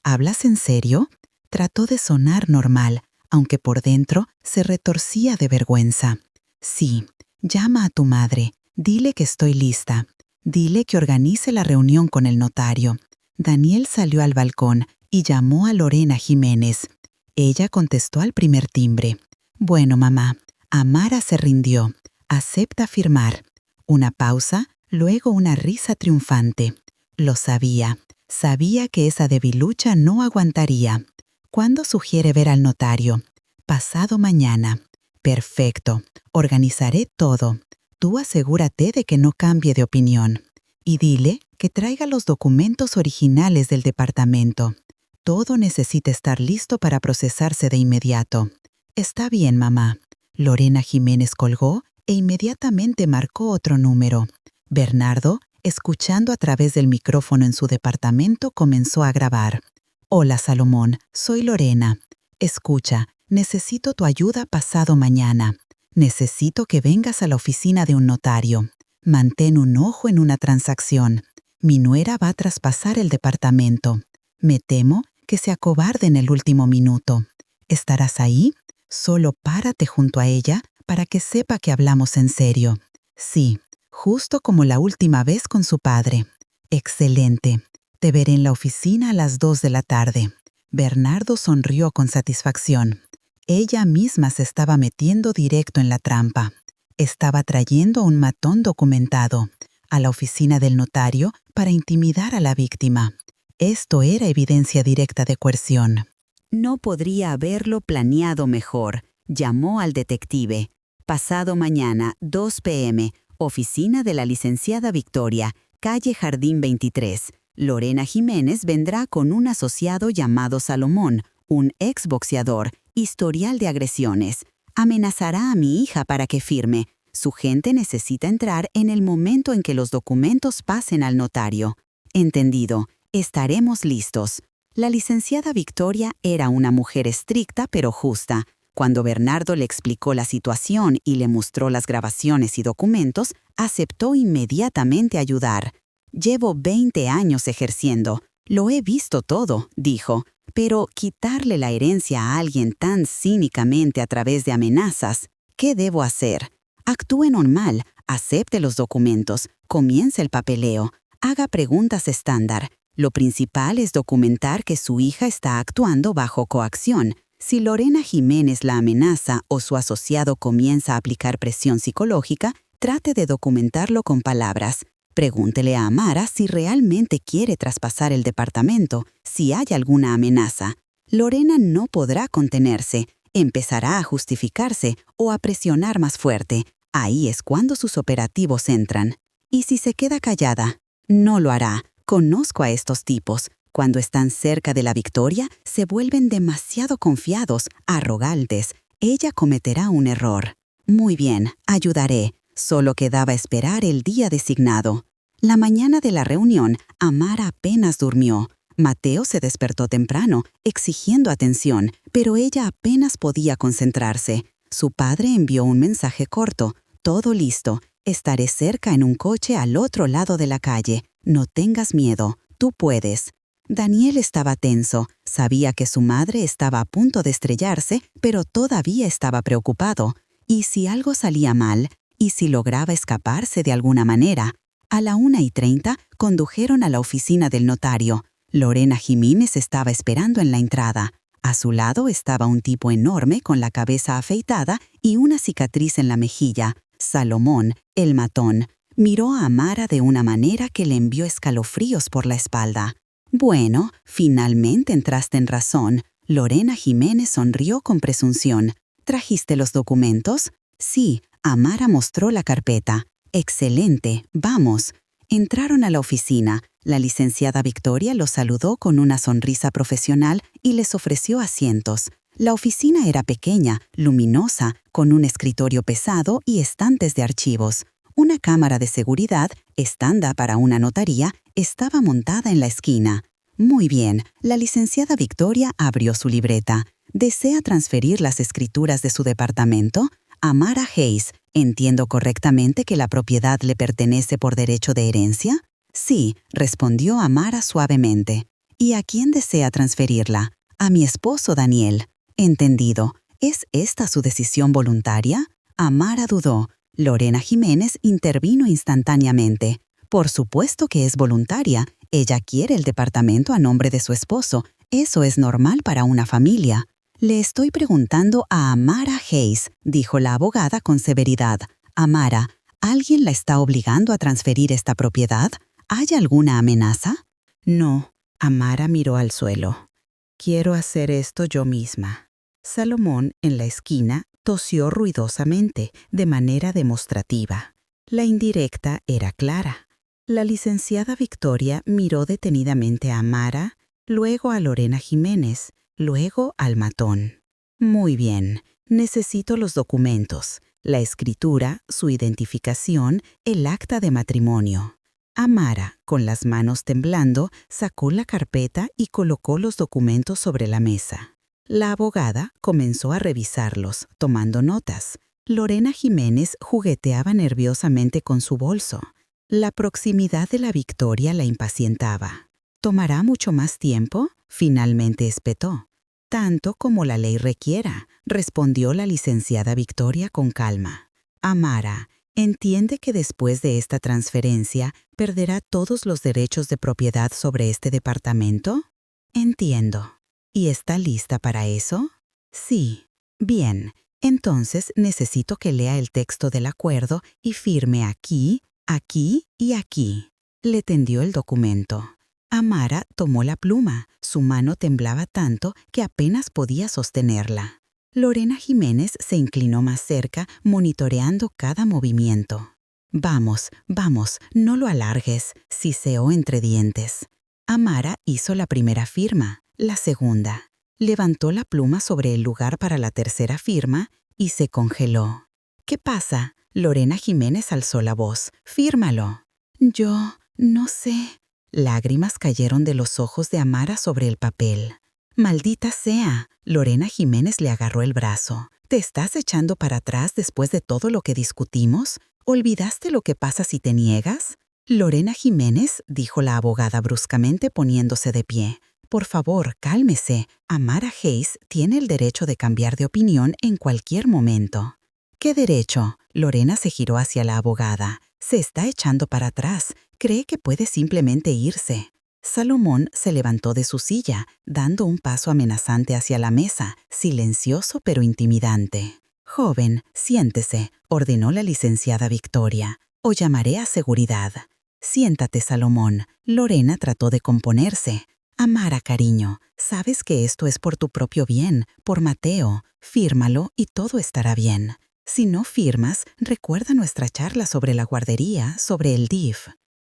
¿Hablas en serio? Trató de sonar normal, aunque por dentro se retorcía de vergüenza. Sí, llama a tu madre, dile que estoy lista. Dile que organice la reunión con el notario. Daniel salió al balcón y llamó a Lorena Jiménez. Ella contestó al primer timbre. Bueno, mamá, Amara se rindió. Acepta firmar. Una pausa, luego una risa triunfante. Lo sabía. Sabía que esa debilucha no aguantaría. ¿Cuándo sugiere ver al notario? Pasado mañana. Perfecto. Organizaré todo. Tú asegúrate de que no cambie de opinión. Y dile que traiga los documentos originales del departamento. Todo necesita estar listo para procesarse de inmediato. Está bien, mamá. Lorena Jiménez colgó e inmediatamente marcó otro número. Bernardo, escuchando a través del micrófono en su departamento, comenzó a grabar. Hola, Salomón, soy Lorena. Escucha, necesito tu ayuda pasado mañana. Necesito que vengas a la oficina de un notario. Mantén un ojo en una transacción. Mi nuera va a traspasar el departamento. Me temo que se acobarde en el último minuto. ¿Estarás ahí? Solo párate junto a ella para que sepa que hablamos en serio. Sí, justo como la última vez con su padre. Excelente. Te veré en la oficina a las 2 de la tarde. Bernardo sonrió con satisfacción. Ella misma se estaba metiendo directo en la trampa. Estaba trayendo a un matón documentado a la oficina del notario para intimidar a la víctima. Esto era evidencia directa de coerción. No podría haberlo planeado mejor. Llamó al detective. Pasado mañana, 2 p.m., oficina de la licenciada Victoria, calle Jardín 23. Lorena Jiménez vendrá con un asociado llamado Salomón, un exboxeador, historial de agresiones. Amenazará a mi hija para que firme. Su gente necesita entrar en el momento en que los documentos pasen al notario. Entendido. Estaremos listos. La licenciada Victoria era una mujer estricta pero justa. Cuando Bernardo le explicó la situación y le mostró las grabaciones y documentos, aceptó inmediatamente ayudar. Llevo 20 años ejerciendo. Lo he visto todo, dijo. Pero quitarle la herencia a alguien tan cínicamente a través de amenazas, ¿qué debo hacer? Actúe normal, acepte los documentos, comience el papeleo, haga preguntas estándar. Lo principal es documentar que su hija está actuando bajo coacción. Si Lorena Jiménez la amenaza o su asociado comienza a aplicar presión psicológica, trate de documentarlo con palabras. Pregúntele a Amara si realmente quiere traspasar el departamento, si hay alguna amenaza. Lorena no podrá contenerse, empezará a justificarse o a presionar más fuerte. Ahí es cuando sus operativos entran. Y si se queda callada, no lo hará. Conozco a estos tipos. Cuando están cerca de la victoria, se vuelven demasiado confiados, arrogantes. Ella cometerá un error. Muy bien, ayudaré. Solo quedaba esperar el día designado. La mañana de la reunión, Amara apenas durmió. Mateo se despertó temprano, exigiendo atención, pero ella apenas podía concentrarse. Su padre envió un mensaje corto. Todo listo. Estaré cerca en un coche al otro lado de la calle. No tengas miedo. Tú puedes. Daniel estaba tenso. Sabía que su madre estaba a punto de estrellarse, pero todavía estaba preocupado. ¿Y si algo salía mal? ¿Y si lograba escaparse de alguna manera? A la 1:30 condujeron a la oficina del notario. Lorena Jiménez estaba esperando en la entrada. A su lado estaba un tipo enorme con la cabeza afeitada y una cicatriz en la mejilla. Salomón, el matón, miró a Amara de una manera que le envió escalofríos por la espalda. Bueno, finalmente entraste en razón. Lorena Jiménez sonrió con presunción. ¿Trajiste los documentos? Sí, Amara mostró la carpeta. Excelente, vamos. Entraron a la oficina. La licenciada Victoria los saludó con una sonrisa profesional y les ofreció asientos. La oficina era pequeña, luminosa, con un escritorio pesado y estantes de archivos. Una cámara de seguridad, estándar para una notaría, estaba montada en la esquina. Muy bien, la licenciada Victoria abrió su libreta. ¿Desea transferir las escrituras de su departamento? Amara Hayes, ¿entiendo correctamente que la propiedad le pertenece por derecho de herencia? Sí, respondió Amara suavemente. ¿Y a quién desea transferirla? A mi esposo, Daniel. Entendido. ¿Es esta su decisión voluntaria? Amara dudó. Lorena Jiménez intervino instantáneamente. Por supuesto que es voluntaria. Ella quiere el departamento a nombre de su esposo. Eso es normal para una familia. Le estoy preguntando a Amara Hayes, dijo la abogada con severidad. Amara, ¿alguien la está obligando a transferir esta propiedad? ¿Hay alguna amenaza? No, Amara miró al suelo. Quiero hacer esto yo misma. Salomón, en la esquina, tosió ruidosamente, de manera demostrativa. La indirecta era clara. La licenciada Victoria miró detenidamente a Amara, luego a Lorena Jiménez, luego al matón. Muy bien, necesito los documentos, la escritura, su identificación, el acta de matrimonio. Amara, con las manos temblando, sacó la carpeta y colocó los documentos sobre la mesa. La abogada comenzó a revisarlos, tomando notas. Lorena Jiménez jugueteaba nerviosamente con su bolso. La proximidad de la victoria la impacientaba. ¿Tomará mucho más tiempo?, finalmente espetó. Tanto como la ley requiera, respondió la licenciada Victoria con calma. Amara, ¿entiende que después de esta transferencia perderá todos los derechos de propiedad sobre este departamento? Entiendo. ¿Y está lista para eso? Sí. Bien, entonces necesito que lea el texto del acuerdo y firme aquí, aquí y aquí. Le tendió el documento. Amara tomó la pluma. Su mano temblaba tanto que apenas podía sostenerla. Lorena Jiménez se inclinó más cerca, monitoreando cada movimiento. Vamos, vamos, no lo alargues, siseó entre dientes. Amara hizo la primera firma, la segunda. Levantó la pluma sobre el lugar para la tercera firma y se congeló. ¿Qué pasa? Lorena Jiménez alzó la voz. Fírmalo. Yo no sé. Lágrimas cayeron de los ojos de Amara sobre el papel. Maldita sea. Lorena Jiménez le agarró el brazo. ¿Te estás echando para atrás después de todo lo que discutimos? ¿Olvidaste lo que pasa si te niegas? Lorena Jiménez, dijo la abogada bruscamente poniéndose de pie. Por favor, cálmese. Amara Hayes tiene el derecho de cambiar de opinión en cualquier momento. ¿Qué derecho? Lorena se giró hacia la abogada. Se está echando para atrás. Cree que puede simplemente irse. Salomón se levantó de su silla, dando un paso amenazante hacia la mesa, silencioso pero intimidante. Joven, siéntese, ordenó la licenciada Victoria, o llamaré a seguridad. Siéntate, Salomón. Lorena trató de componerse. Amara, cariño, sabes que esto es por tu propio bien, por Mateo. Fírmalo y todo estará bien. Si no firmas, recuerda nuestra charla sobre la guardería, sobre el DIF.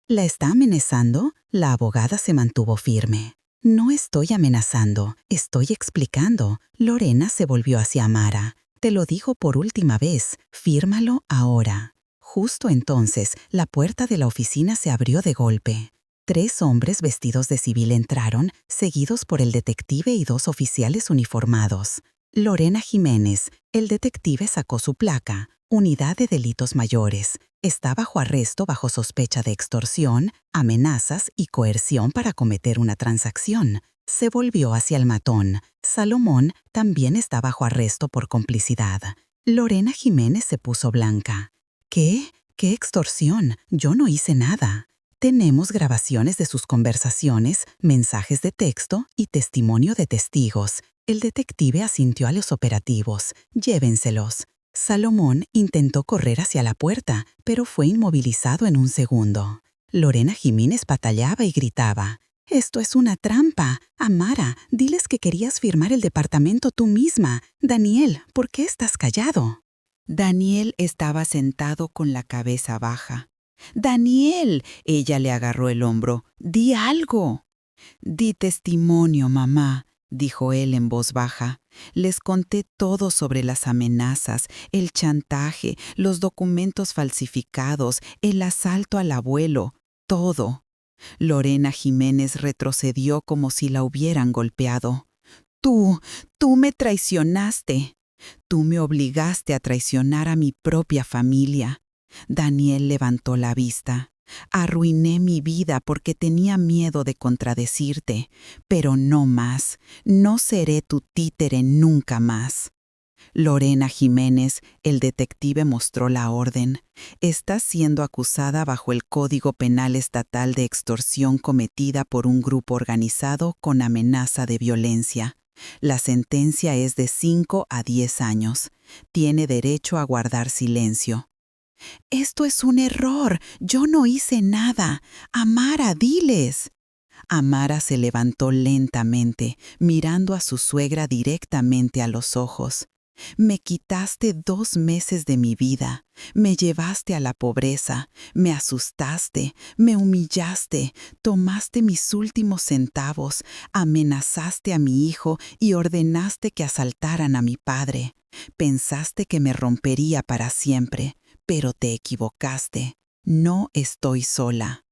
¿La está amenazando? La abogada se mantuvo firme. No estoy amenazando, estoy explicando. Lorena se volvió hacia Amara. Te lo digo por última vez, fírmalo ahora. Justo entonces, la puerta de la oficina se abrió de golpe. 3 hombres vestidos de civil entraron, seguidos por el detective y 2 oficiales uniformados. Lorena Jiménez, el detective sacó su placa, Unidad de Delitos Mayores. Está bajo arresto bajo sospecha de extorsión, amenazas y coerción para cometer una transacción. Se volvió hacia el matón. Salomón también está bajo arresto por complicidad. Lorena Jiménez se puso blanca. ¿Qué? ¿Qué extorsión? Yo no hice nada. Tenemos grabaciones de sus conversaciones, mensajes de texto y testimonio de testigos. El detective asintió a los operativos. Llévenselos. Salomón intentó correr hacia la puerta, pero fue inmovilizado en un segundo. Lorena Jiménez batallaba y gritaba. «¡Esto es una trampa! Amara, diles que querías firmar el departamento tú misma. Daniel, ¿por qué estás callado?» Daniel estaba sentado con la cabeza baja. «¡Daniel!», ella le agarró el hombro. «¡Di algo!». «Di testimonio, mamá», dijo él en voz baja. «Les conté todo sobre las amenazas, el chantaje, los documentos falsificados, el asalto al abuelo, todo». Lorena Jiménez retrocedió como si la hubieran golpeado. Tú me traicionaste. Tú me obligaste a traicionar a mi propia familia». Daniel levantó la vista. Arruiné mi vida porque tenía miedo de contradecirte, pero no más. No seré tu títere nunca más. Lorena Jiménez, el detective mostró la orden. Está siendo acusada bajo el Código Penal Estatal de extorsión cometida por un grupo organizado con amenaza de violencia. La sentencia es de 5 a 10 años. Tiene derecho a guardar silencio. Esto es un error. Yo no hice nada. Amara, diles. Amara se levantó lentamente, mirando a su suegra directamente a los ojos. Me quitaste 2 meses de mi vida, me llevaste a la pobreza, me asustaste, me humillaste, tomaste mis últimos centavos, amenazaste a mi hijo y ordenaste que asaltaran a mi padre. Pensaste que me rompería para siempre, pero te equivocaste. No estoy sola.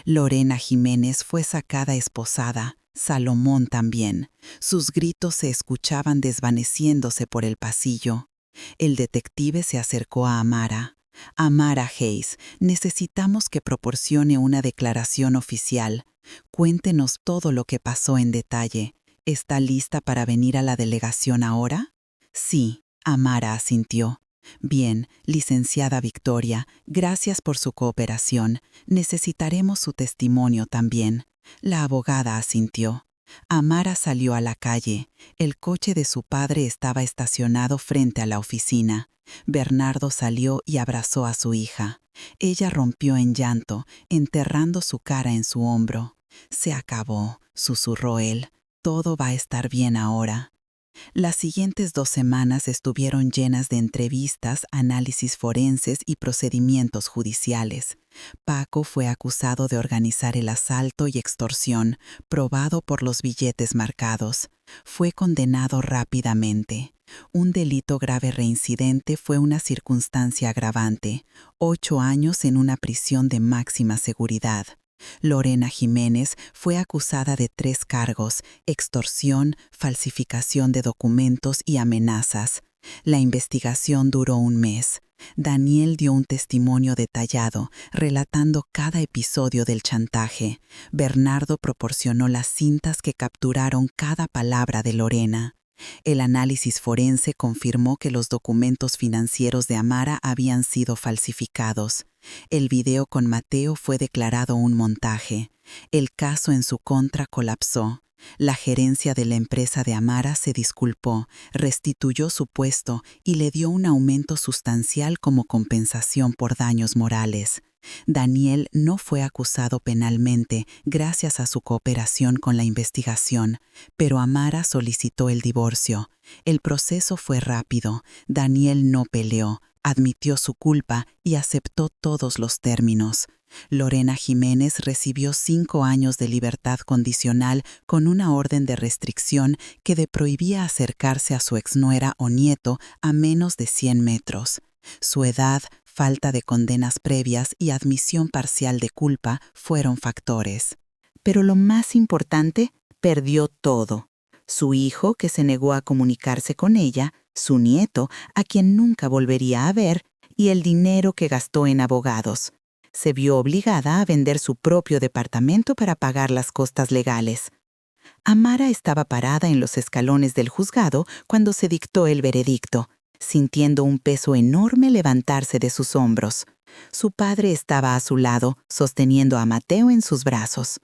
Lorena Jiménez fue sacada esposada, Salomón también. Sus gritos se escuchaban desvaneciéndose por el pasillo. El detective se acercó a Amara. Amara Hayes, necesitamos que proporcione una declaración oficial. Cuéntenos todo lo que pasó en detalle. ¿Está lista para venir a la delegación ahora? Sí, Amara asintió. Bien, licenciada Victoria, gracias por su cooperación. Necesitaremos su testimonio también. La abogada asintió. Amara salió a la calle. El coche de su padre estaba estacionado frente a la oficina. Bernardo salió y abrazó a su hija. Ella rompió en llanto, enterrando su cara en su hombro. Se acabó, susurró él. Todo va a estar bien ahora. Las siguientes 2 semanas estuvieron llenas de entrevistas, análisis forenses y procedimientos judiciales. Paco fue acusado de organizar el asalto y extorsión, probado por los billetes marcados. Fue condenado rápidamente. Un delito grave reincidente fue una circunstancia agravante. 8 años en una prisión de máxima seguridad. Lorena Jiménez fue acusada de 3 cargos: extorsión, falsificación de documentos y amenazas. La investigación duró 1 mes. Daniel dio un testimonio detallado, relatando cada episodio del chantaje. Bernardo proporcionó las cintas que capturaron cada palabra de Lorena. El análisis forense confirmó que los documentos financieros de Amara habían sido falsificados. El video con Mateo fue declarado un montaje. El caso en su contra colapsó. La gerencia de la empresa de Amara se disculpó, restituyó su puesto y le dio un aumento sustancial como compensación por daños morales. Daniel no fue acusado penalmente gracias a su cooperación con la investigación, pero Amara solicitó el divorcio. El proceso fue rápido. Daniel no peleó, admitió su culpa y aceptó todos los términos. Lorena Jiménez recibió 5 años de libertad condicional con una orden de restricción que le prohibía acercarse a su exnuera o nieto a menos de 100 metros. Su edad, falta de condenas previas y admisión parcial de culpa fueron factores. Pero lo más importante, perdió todo. Su hijo, que se negó a comunicarse con ella, su nieto, a quien nunca volvería a ver, y el dinero que gastó en abogados. Se vio obligada a vender su propio departamento para pagar las costas legales. Amara estaba parada en los escalones del juzgado cuando se dictó el veredicto, sintiendo un peso enorme levantarse de sus hombros. Su padre estaba a su lado, sosteniendo a Mateo en sus brazos.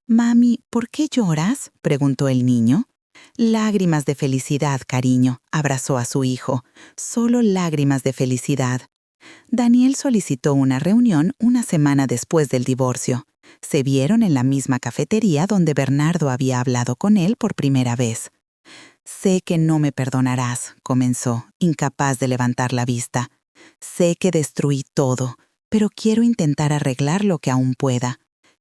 «Mami, ¿por qué lloras?», preguntó el niño. «Lágrimas de felicidad, cariño», abrazó a su hijo. «Solo lágrimas de felicidad». Daniel solicitó una reunión una semana después del divorcio. Se vieron en la misma cafetería donde Bernardo había hablado con él por primera vez. «Sé que no me perdonarás», comenzó, incapaz de levantar la vista. «Sé que destruí todo, pero quiero intentar arreglar lo que aún pueda.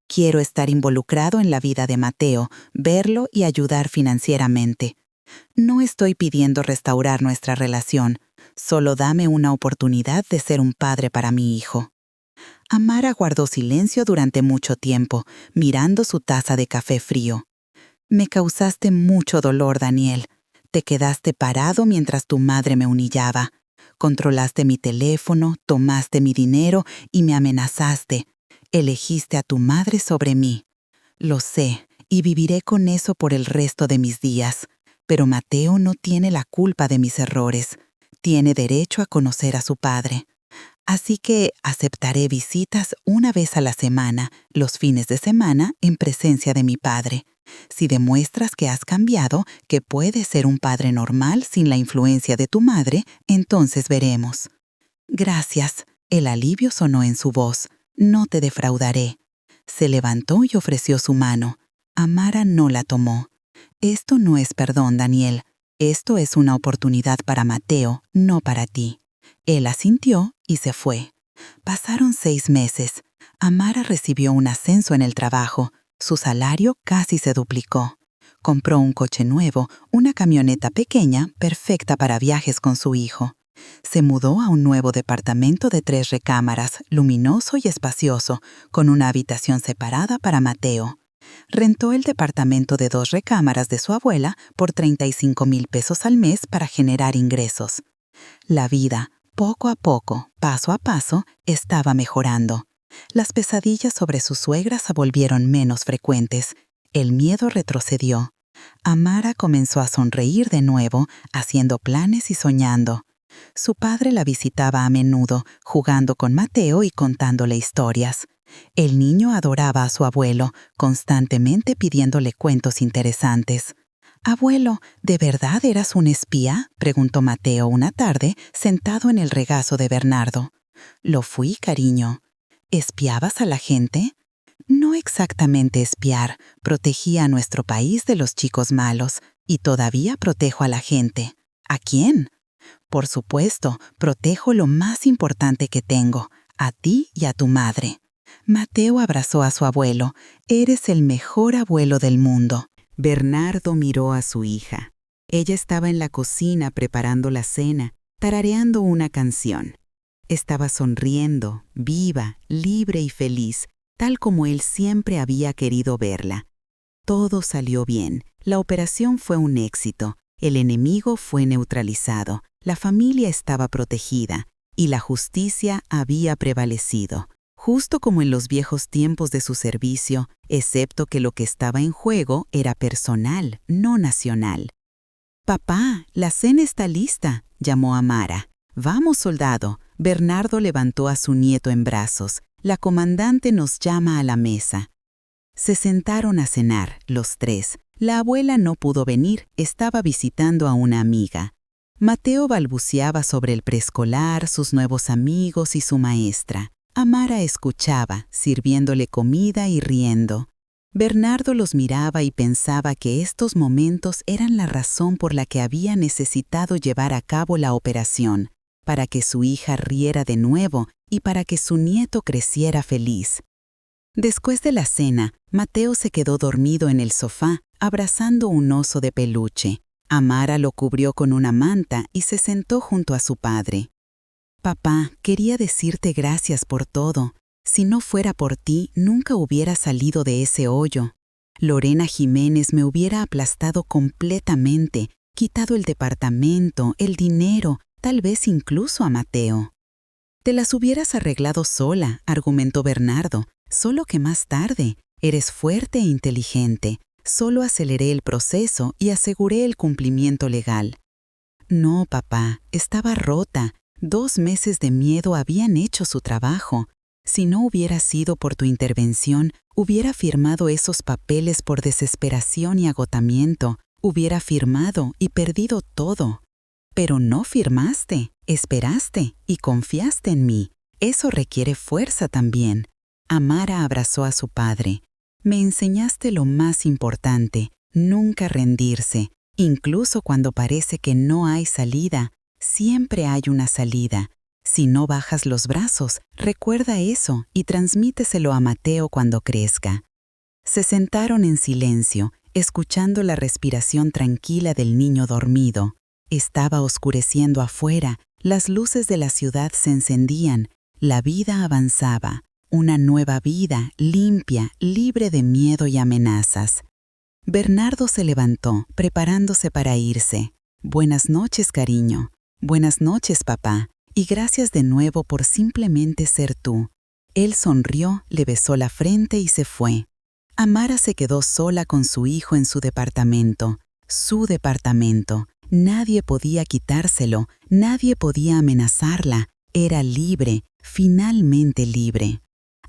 Quiero estar involucrado en la vida de Mateo, verlo y ayudar financieramente. No estoy pidiendo restaurar nuestra relación, solo dame una oportunidad de ser un padre para mi hijo». Amara guardó silencio durante mucho tiempo, mirando su taza de café frío. «Me causaste mucho dolor, Daniel. Te quedaste parado mientras tu madre me humillaba. Controlaste mi teléfono, tomaste mi dinero y me amenazaste. Elegiste a tu madre sobre mí. Lo sé, y viviré con eso por el resto de mis días. Pero Mateo no tiene la culpa de mis errores. Tiene derecho a conocer a su padre. Así que aceptaré visitas una vez a la semana, los fines de semana, en presencia de mi padre. Si demuestras que has cambiado, que puedes ser un padre normal sin la influencia de tu madre, entonces veremos. Gracias. El alivio sonó en su voz. No te defraudaré. Se levantó y ofreció su mano. Amara no la tomó. Esto no es perdón, Daniel. Esto es una oportunidad para Mateo, no para ti. Él asintió y se fue. Pasaron 6 meses. Amara recibió un ascenso en el trabajo. Su salario casi se duplicó. Compró un coche nuevo, una camioneta pequeña, perfecta para viajes con su hijo. Se mudó a un nuevo departamento de 3 recámaras, luminoso y espacioso, con una habitación separada para Mateo. Rentó el departamento de 2 recámaras de su abuela por 35,000 pesos al mes para generar ingresos. La vida, poco a poco, paso a paso, estaba mejorando. Las pesadillas sobre su suegra se volvieron menos frecuentes. El miedo retrocedió. Amara comenzó a sonreír de nuevo, haciendo planes y soñando. Su padre la visitaba a menudo, jugando con Mateo y contándole historias. El niño adoraba a su abuelo, constantemente pidiéndole cuentos interesantes. «Abuelo, ¿de verdad eras un espía?», preguntó Mateo una tarde, sentado en el regazo de Bernardo. «Lo fui, cariño». «¿Espiabas a la gente?» «No exactamente espiar. Protegía a nuestro país de los chicos malos. Y todavía protejo a la gente». «¿A quién?» «Por supuesto, protejo lo más importante que tengo, a ti y a tu madre». Mateo abrazó a su abuelo. «Eres el mejor abuelo del mundo». Bernardo miró a su hija. Ella estaba en la cocina preparando la cena, tarareando una canción. Estaba sonriendo, viva, libre y feliz, tal como él siempre había querido verla. Todo salió bien. La operación fue un éxito. El enemigo fue neutralizado. La familia estaba protegida y la justicia había prevalecido. Justo como en los viejos tiempos de su servicio, excepto que lo que estaba en juego era personal, no nacional. «Papá, la cena está lista», llamó Amara. «Vamos, soldado». Bernardo levantó a su nieto en brazos. «La comandante nos llama a la mesa». Se sentaron a cenar, los 3. La abuela no pudo venir, estaba visitando a una amiga. Mateo balbuceaba sobre el preescolar, sus nuevos amigos y su maestra. Amara escuchaba, sirviéndole comida y riendo. Bernardo los miraba y pensaba que estos momentos eran la razón por la que había necesitado llevar a cabo la operación, para que su hija riera de nuevo y para que su nieto creciera feliz. Después de la cena, Mateo se quedó dormido en el sofá, abrazando un oso de peluche. Amara lo cubrió con una manta y se sentó junto a su padre. «Papá, quería decirte gracias por todo. Si no fuera por ti, nunca hubiera salido de ese hoyo. Lorena Jiménez me hubiera aplastado completamente, quitado el departamento, el dinero, tal vez incluso a Mateo». «Te las hubieras arreglado sola», argumentó Bernardo, «solo que más tarde. Eres fuerte e inteligente. Solo aceleré el proceso y aseguré el cumplimiento legal». «No, papá, estaba rota. 2 meses de miedo habían hecho su trabajo. Si no hubiera sido por tu intervención, hubiera firmado esos papeles por desesperación y agotamiento. Hubiera firmado y perdido todo. Pero no firmaste, esperaste y confiaste en mí. Eso requiere fuerza también». Amara abrazó a su padre. «Me enseñaste lo más importante, nunca rendirse. Incluso cuando parece que no hay salida, siempre hay una salida. Si no bajas los brazos, recuerda eso y transmíteselo a Mateo cuando crezca». Se sentaron en silencio, escuchando la respiración tranquila del niño dormido. Estaba oscureciendo afuera, las luces de la ciudad se encendían, la vida avanzaba, una nueva vida, limpia, libre de miedo y amenazas. Bernardo se levantó, preparándose para irse. «Buenas noches, cariño». «Buenas noches, papá, y gracias de nuevo por simplemente ser tú». Él sonrió, le besó la frente y se fue. Amara se quedó sola con su hijo en su departamento. Su departamento. Nadie podía quitárselo, nadie podía amenazarla. Era libre, finalmente libre.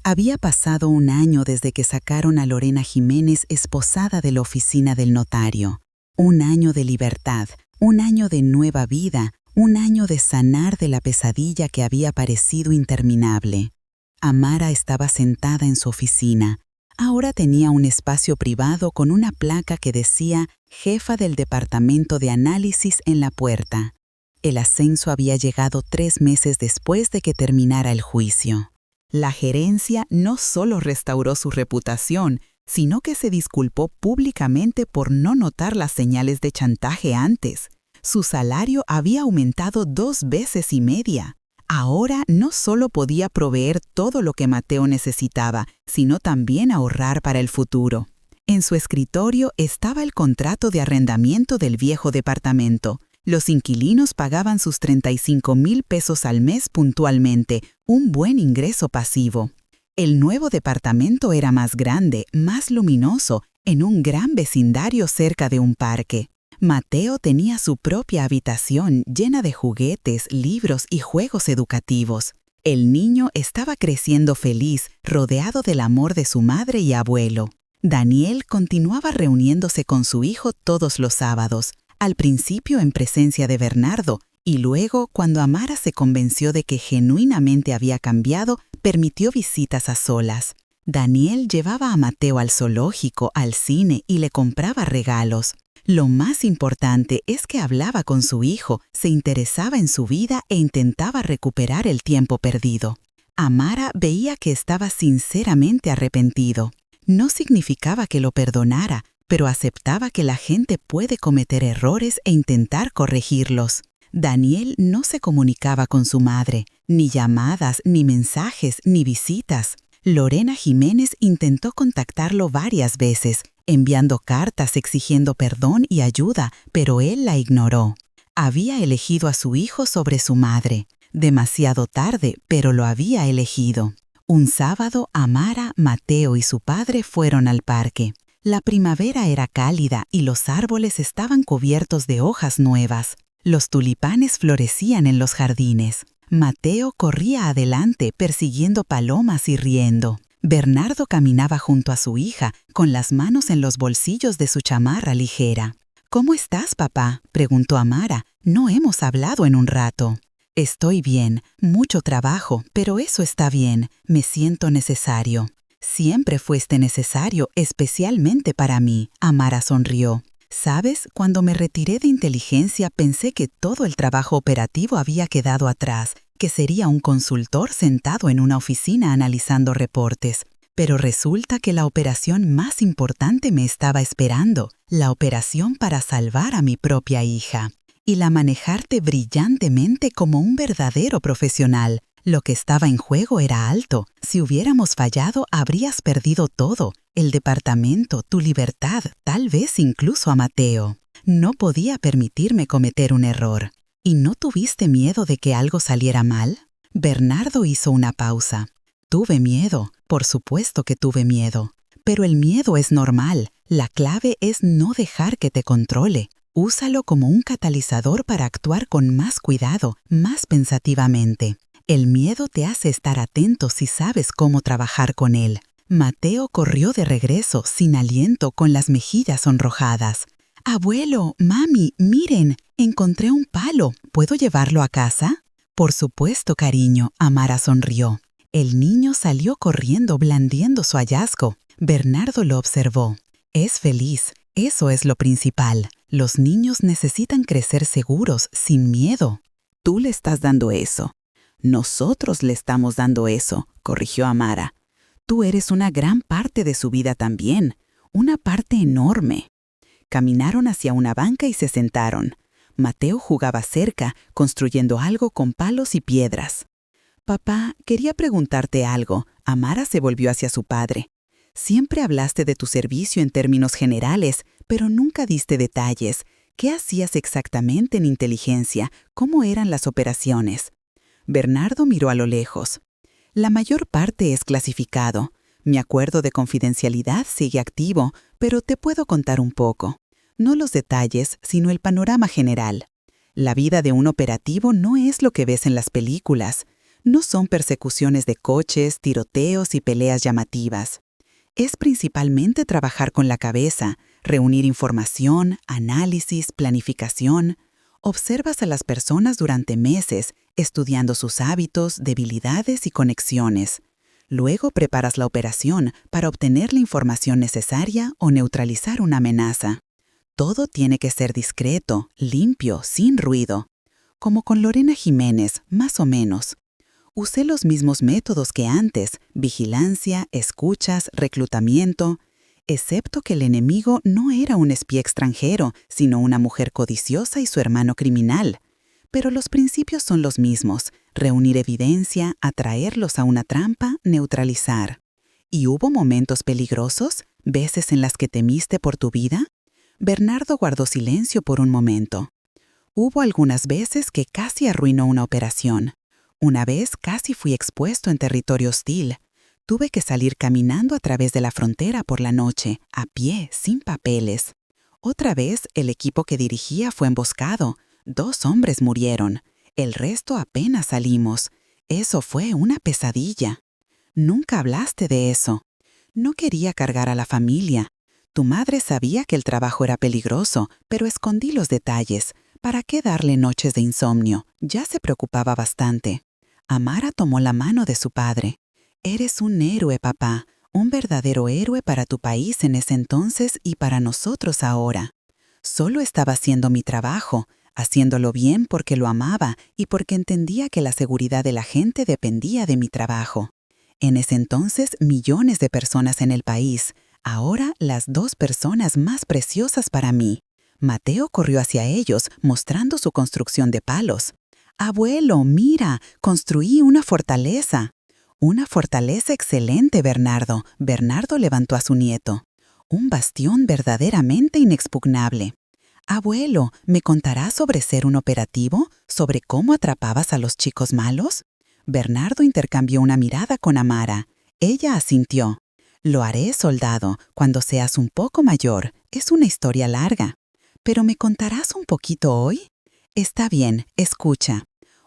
Había pasado un año desde que sacaron a Lorena Jiménez esposada de la oficina del notario. Un año de libertad, un año de nueva vida, un año de sanar de la pesadilla que había parecido interminable. Amara estaba sentada en su oficina. Ahora tenía un espacio privado con una placa que decía «Jefa del Departamento de Análisis» en la puerta. El ascenso había llegado 3 meses después de que terminara el juicio. La gerencia no solo restauró su reputación, sino que se disculpó públicamente por no notar las señales de chantaje antes. Su salario había aumentado 2 veces y media. Ahora no solo podía proveer todo lo que Mateo necesitaba, sino también ahorrar para el futuro. En su escritorio estaba el contrato de arrendamiento del viejo departamento. Los inquilinos pagaban sus 35,000 pesos al mes puntualmente, un buen ingreso pasivo. El nuevo departamento era más grande, más luminoso, en un gran vecindario cerca de un parque. Mateo tenía su propia habitación llena de juguetes, libros y juegos educativos. El niño estaba creciendo feliz, rodeado del amor de su madre y abuelo. Daniel continuaba reuniéndose con su hijo todos los sábados, al principio en presencia de Bernardo, y luego, cuando Amara se convenció de que genuinamente había cambiado, permitió visitas a solas. Daniel llevaba a Mateo al zoológico, al cine y le compraba regalos. Lo más importante es que hablaba con su hijo, se interesaba en su vida e intentaba recuperar el tiempo perdido. Amara veía que estaba sinceramente arrepentido. No significaba que lo perdonara, pero aceptaba que la gente puede cometer errores e intentar corregirlos. Daniel no se comunicaba con su madre, ni llamadas, ni mensajes, ni visitas. Lorena Jiménez intentó contactarlo varias veces, enviando cartas exigiendo perdón y ayuda, pero él la ignoró. Había elegido a su hijo sobre su madre. Demasiado tarde, pero lo había elegido. Un sábado, Amara, Mateo y su padre fueron al parque. La primavera era cálida y los árboles estaban cubiertos de hojas nuevas. Los tulipanes florecían en los jardines. Mateo corría adelante persiguiendo palomas y riendo. Bernardo caminaba junto a su hija, con las manos en los bolsillos de su chamarra ligera. «¿Cómo estás, papá?», preguntó Amara. «No hemos hablado en un rato». «Estoy bien, mucho trabajo, pero eso está bien. Me siento necesario». «Siempre fuiste necesario, especialmente para mí», Amara sonrió. «¿Sabes? Cuando me retiré de inteligencia pensé que todo el trabajo operativo había quedado atrás, que sería un consultor sentado en una oficina analizando reportes. Pero resulta que la operación más importante me estaba esperando, la operación para salvar a mi propia hija. Y la manejaste brillantemente como un verdadero profesional. Lo que estaba en juego era alto. Si hubiéramos fallado, habrías perdido todo. El departamento, tu libertad, tal vez incluso a Mateo. No podía permitirme cometer un error. ¿Y no tuviste miedo de que algo saliera mal?». Bernardo hizo una pausa. «Tuve miedo, por supuesto que tuve miedo. Pero el miedo es normal. La clave es no dejar que te controle. Úsalo como un catalizador para actuar con más cuidado, más pensativamente. El miedo te hace estar atento si sabes cómo trabajar con él». Mateo corrió de regreso, sin aliento, con las mejillas sonrojadas. «Abuelo, mami, miren, encontré un palo. ¿Puedo llevarlo a casa?». «Por supuesto, cariño», Amara sonrió. El niño salió corriendo blandiendo su hallazgo. Bernardo lo observó. «Es feliz. Eso es lo principal. Los niños necesitan crecer seguros, sin miedo». «Tú le estás dando eso». «Nosotros le estamos dando eso», corrigió Amara. «Tú eres una gran parte de su vida también, una parte enorme». Caminaron hacia una banca y se sentaron. Mateo jugaba cerca, construyendo algo con palos y piedras. «Papá, quería preguntarte algo». Amara se volvió hacia su padre. «Siempre hablaste de tu servicio en términos generales, pero nunca diste detalles. ¿Qué hacías exactamente en inteligencia? ¿Cómo eran las operaciones?». Bernardo miró a lo lejos. La mayor parte es clasificado. Mi acuerdo de confidencialidad sigue activo, pero te puedo contar un poco. No los detalles, sino el panorama general. La vida de un operativo no es lo que ves en las películas. No son persecuciones de coches, tiroteos y peleas llamativas. Es principalmente trabajar con la cabeza, reunir información, análisis, planificación. Observas a las personas durante meses, estudiando sus hábitos, debilidades y conexiones. Luego preparas la operación para obtener la información necesaria o neutralizar una amenaza. Todo tiene que ser discreto, limpio, sin ruido. Como con Lorena Jiménez, más o menos. Usé los mismos métodos que antes: vigilancia, escuchas, reclutamiento, excepto que el enemigo no era un espía extranjero, sino una mujer codiciosa y su hermano criminal. Pero los principios son los mismos: reunir evidencia, atraerlos a una trampa, neutralizar. ¿Y hubo momentos peligrosos? ¿Veces en las que temiste por tu vida? Bernardo guardó silencio por un momento. Hubo algunas veces que casi arruinó una operación. Una vez casi fui expuesto en territorio hostil. Tuve que salir caminando a través de la frontera por la noche, a pie, sin papeles. Otra vez el equipo que dirigía fue emboscado. 2 hombres murieron. El resto apenas salimos. Eso fue una pesadilla. Nunca hablaste de eso. No quería cargar a la familia. Tu madre sabía que el trabajo era peligroso, pero escondí los detalles. ¿Para qué darle noches de insomnio? Ya se preocupaba bastante. Amara tomó la mano de su padre. Eres un héroe, papá, un verdadero héroe para tu país en ese entonces y para nosotros ahora. Solo estaba haciendo mi trabajo, haciéndolo bien porque lo amaba y porque entendía que la seguridad de la gente dependía de mi trabajo. En ese entonces, millones de personas en el país. Ahora, las 2 personas más preciosas para mí. Mateo corrió hacia ellos, mostrando su construcción de palos. «Abuelo, mira, construí una fortaleza». «Una fortaleza excelente, Bernardo». Bernardo levantó a su nieto. «Un bastión verdaderamente inexpugnable». «Abuelo, ¿me contarás sobre ser un operativo? ¿Sobre cómo atrapabas a los chicos malos?» Bernardo intercambió una mirada con Amara. Ella asintió. «Lo haré, soldado, cuando seas un poco mayor. Es una historia larga». «¿Pero me contarás un poquito hoy?» «Está bien, escucha.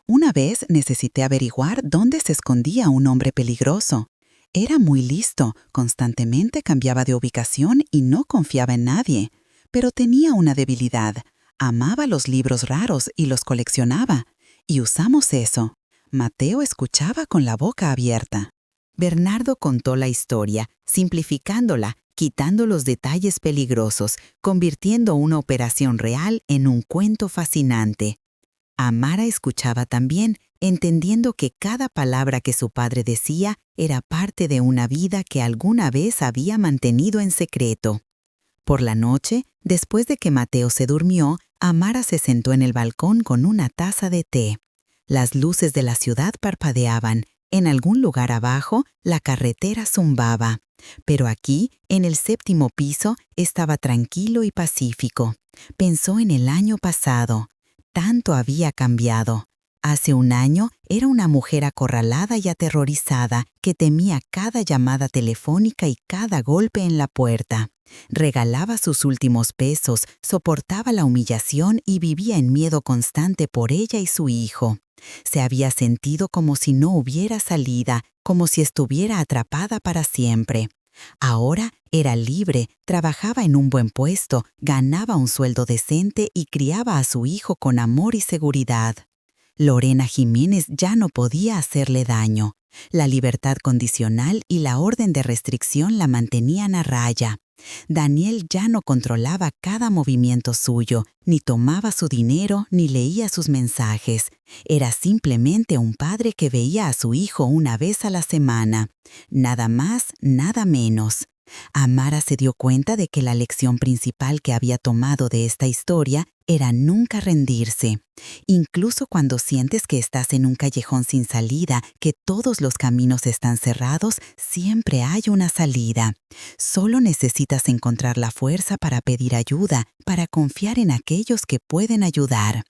Una vez necesité averiguar dónde se escondía un hombre peligroso. Era muy listo, constantemente cambiaba de ubicación y no confiaba en nadie. Pero tenía una debilidad. Amaba los libros raros y los coleccionaba. Y usamos eso». Mateo escuchaba con la boca abierta. Bernardo contó la historia, simplificándola, quitando los detalles peligrosos, convirtiendo una operación real en un cuento fascinante. Amara escuchaba también, entendiendo que cada palabra que su padre decía era parte de una vida que alguna vez había mantenido en secreto. Por la noche, después de que Mateo se durmió, Amara se sentó en el balcón con una taza de té. Las luces de la ciudad parpadeaban. En algún lugar abajo, la carretera zumbaba. Pero aquí, en el 7º piso, estaba tranquilo y pacífico. Pensó en el año pasado. Tanto había cambiado. Hace un año era una mujer acorralada y aterrorizada que temía cada llamada telefónica y cada golpe en la puerta. Regalaba sus últimos pesos, soportaba la humillación y vivía en miedo constante por ella y su hijo. Se había sentido como si no hubiera salida, como si estuviera atrapada para siempre. Ahora era libre, trabajaba en un buen puesto, ganaba un sueldo decente y criaba a su hijo con amor y seguridad. Lorena Jiménez ya no podía hacerle daño. La libertad condicional y la orden de restricción la mantenían a raya. Daniel ya no controlaba cada movimiento suyo, ni tomaba su dinero, ni leía sus mensajes. Era simplemente un padre que veía a su hijo una vez a la semana. Nada más, nada menos. Amara se dio cuenta de que la lección principal que había tomado de esta historia era nunca rendirse. Incluso cuando sientes que estás en un callejón sin salida, que todos los caminos están cerrados, siempre hay una salida. Solo necesitas encontrar la fuerza para pedir ayuda, para confiar en aquellos que pueden ayudar.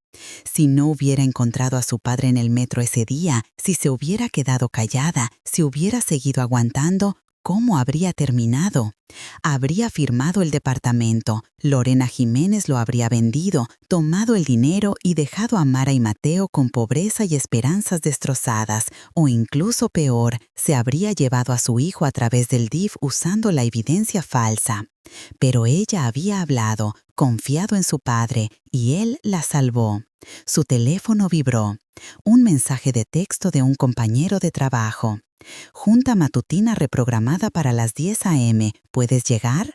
Si no hubiera encontrado a su padre en el metro ese día, si se hubiera quedado callada, si hubiera seguido aguantando, ¿cómo habría terminado? Habría firmado el departamento, Lorena Jiménez lo habría vendido, tomado el dinero y dejado a Mara y Mateo con pobreza y esperanzas destrozadas, o incluso peor, se habría llevado a su hijo a través del DIF usando la evidencia falsa. Pero ella había hablado, confiado en su padre, y él la salvó. Su teléfono vibró. Un mensaje de texto de un compañero de trabajo. Junta matutina reprogramada para las 10 a.m. ¿Puedes llegar?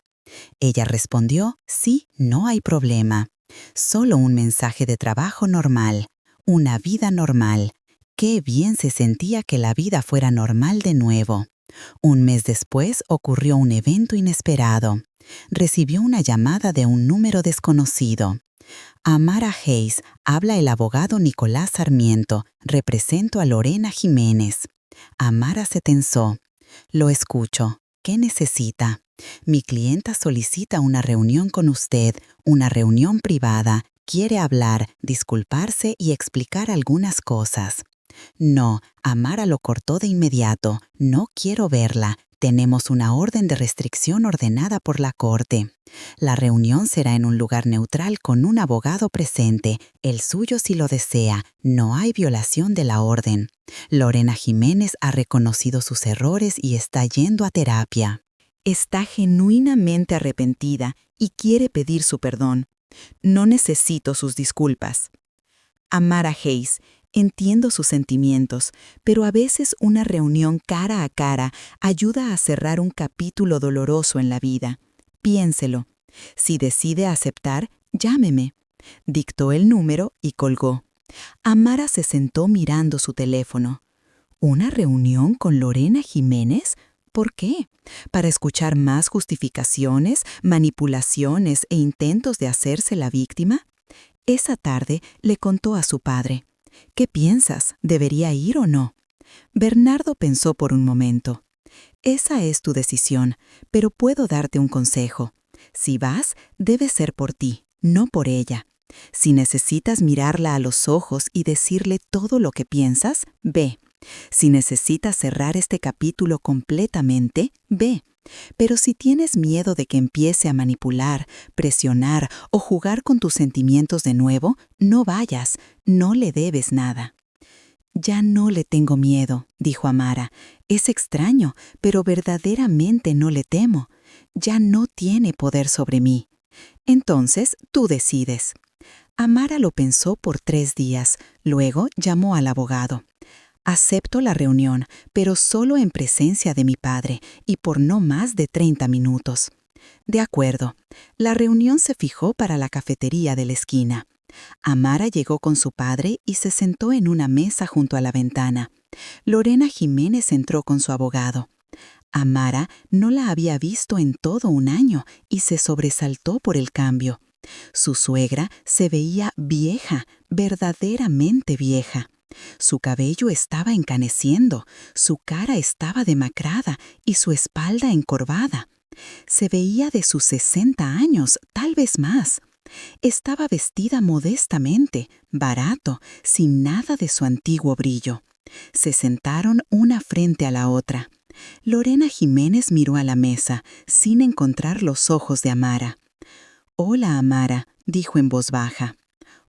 Ella respondió, sí, no hay problema. Solo un mensaje de trabajo normal. Una vida normal. Qué bien se sentía que la vida fuera normal de nuevo. Un mes después ocurrió un evento inesperado. Recibió una llamada de un número desconocido. Amara Hayes, habla el abogado Nicolás Sarmiento. Represento a Lorena Jiménez. Amara se tensó. Lo escucho. ¿Qué necesita? Mi clienta solicita una reunión con usted, una reunión privada. Quiere hablar, disculparse y explicar algunas cosas. No, Amara lo cortó de inmediato. No quiero verla. Tenemos una orden de restricción ordenada por la corte. La reunión será en un lugar neutral con un abogado presente, el suyo si lo desea. No hay violación de la orden. Lorena Jiménez ha reconocido sus errores y está yendo a terapia. Está genuinamente arrepentida y quiere pedir su perdón. No necesito sus disculpas. Amara Hayes, entiendo sus sentimientos, pero a veces una reunión cara a cara ayuda a cerrar un capítulo doloroso en la vida. Piénselo. Si decide aceptar, llámeme. Dictó el número y colgó. Amara se sentó mirando su teléfono. ¿Una reunión con Lorena Jiménez? ¿Por qué? ¿Para escuchar más justificaciones, manipulaciones e intentos de hacerse la víctima? Esa tarde le contó a su padre. ¿Qué piensas? ¿Debería ir o no? Bernardo pensó por un momento. Esa es tu decisión, pero puedo darte un consejo. Si vas, debe ser por ti, no por ella. Si necesitas mirarla a los ojos y decirle todo lo que piensas, ve. Si necesitas cerrar este capítulo completamente, ve. Pero si tienes miedo de que empiece a manipular, presionar o jugar con tus sentimientos de nuevo, no vayas, no le debes nada. Ya no le tengo miedo, dijo Amara. Es extraño, pero verdaderamente no le temo. Ya no tiene poder sobre mí. Entonces, tú decides. Amara lo pensó por 3 días, luego llamó al abogado. Acepto la reunión, pero solo en presencia de mi padre y por no más de 30 minutos. De acuerdo. La reunión se fijó para la cafetería de la esquina. Amara llegó con su padre y se sentó en una mesa junto a la ventana. Lorena Jiménez entró con su abogado. Amara no la había visto en todo un año y se sobresaltó por el cambio. Su suegra se veía vieja, verdaderamente vieja. Su cabello estaba encaneciendo, su cara estaba demacrada y su espalda encorvada. Se veía de sus 60 años, tal vez más. Estaba vestida modestamente, barato, sin nada de su antiguo brillo. Se sentaron una frente a la otra. Lorena Jiménez miró a la mesa, sin encontrar los ojos de Amara. «Hola, Amara», dijo en voz baja.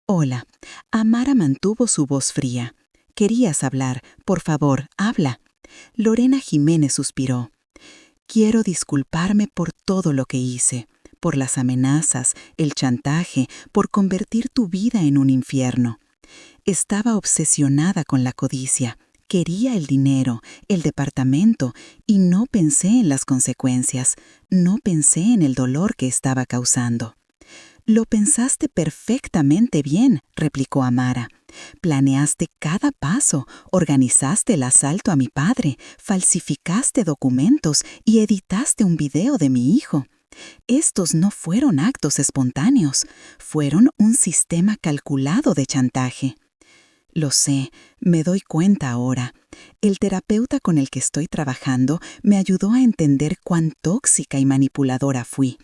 «Hola». Amara mantuvo su voz fría. «Querías hablar. Por favor, habla». Lorena Jiménez suspiró. «Quiero disculparme por todo lo que hice, por las amenazas, el chantaje, por convertir tu vida en un infierno. Estaba obsesionada con la codicia. Quería el dinero, el departamento, y no pensé en las consecuencias. No pensé en el dolor que estaba causando». «Lo pensaste perfectamente bien», replicó Amara. Planeaste cada paso, organizaste el asalto a mi padre, falsificaste documentos y editaste un video de mi hijo. Estos no fueron actos espontáneos, fueron un sistema calculado de chantaje. Lo sé, me doy cuenta ahora. El terapeuta con el que estoy trabajando me ayudó a entender cuán tóxica y manipuladora fui,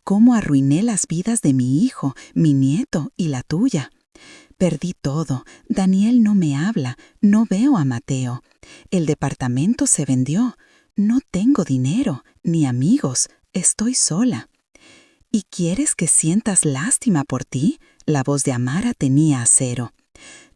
cómo arruiné las vidas de mi hijo, mi nieto y la tuya. Perdí todo. Daniel no me habla, no veo a Mateo. El departamento se vendió. No tengo dinero, ni amigos, estoy sola. ¿Y quieres que sientas lástima por ti? La voz de Amara tenía acero.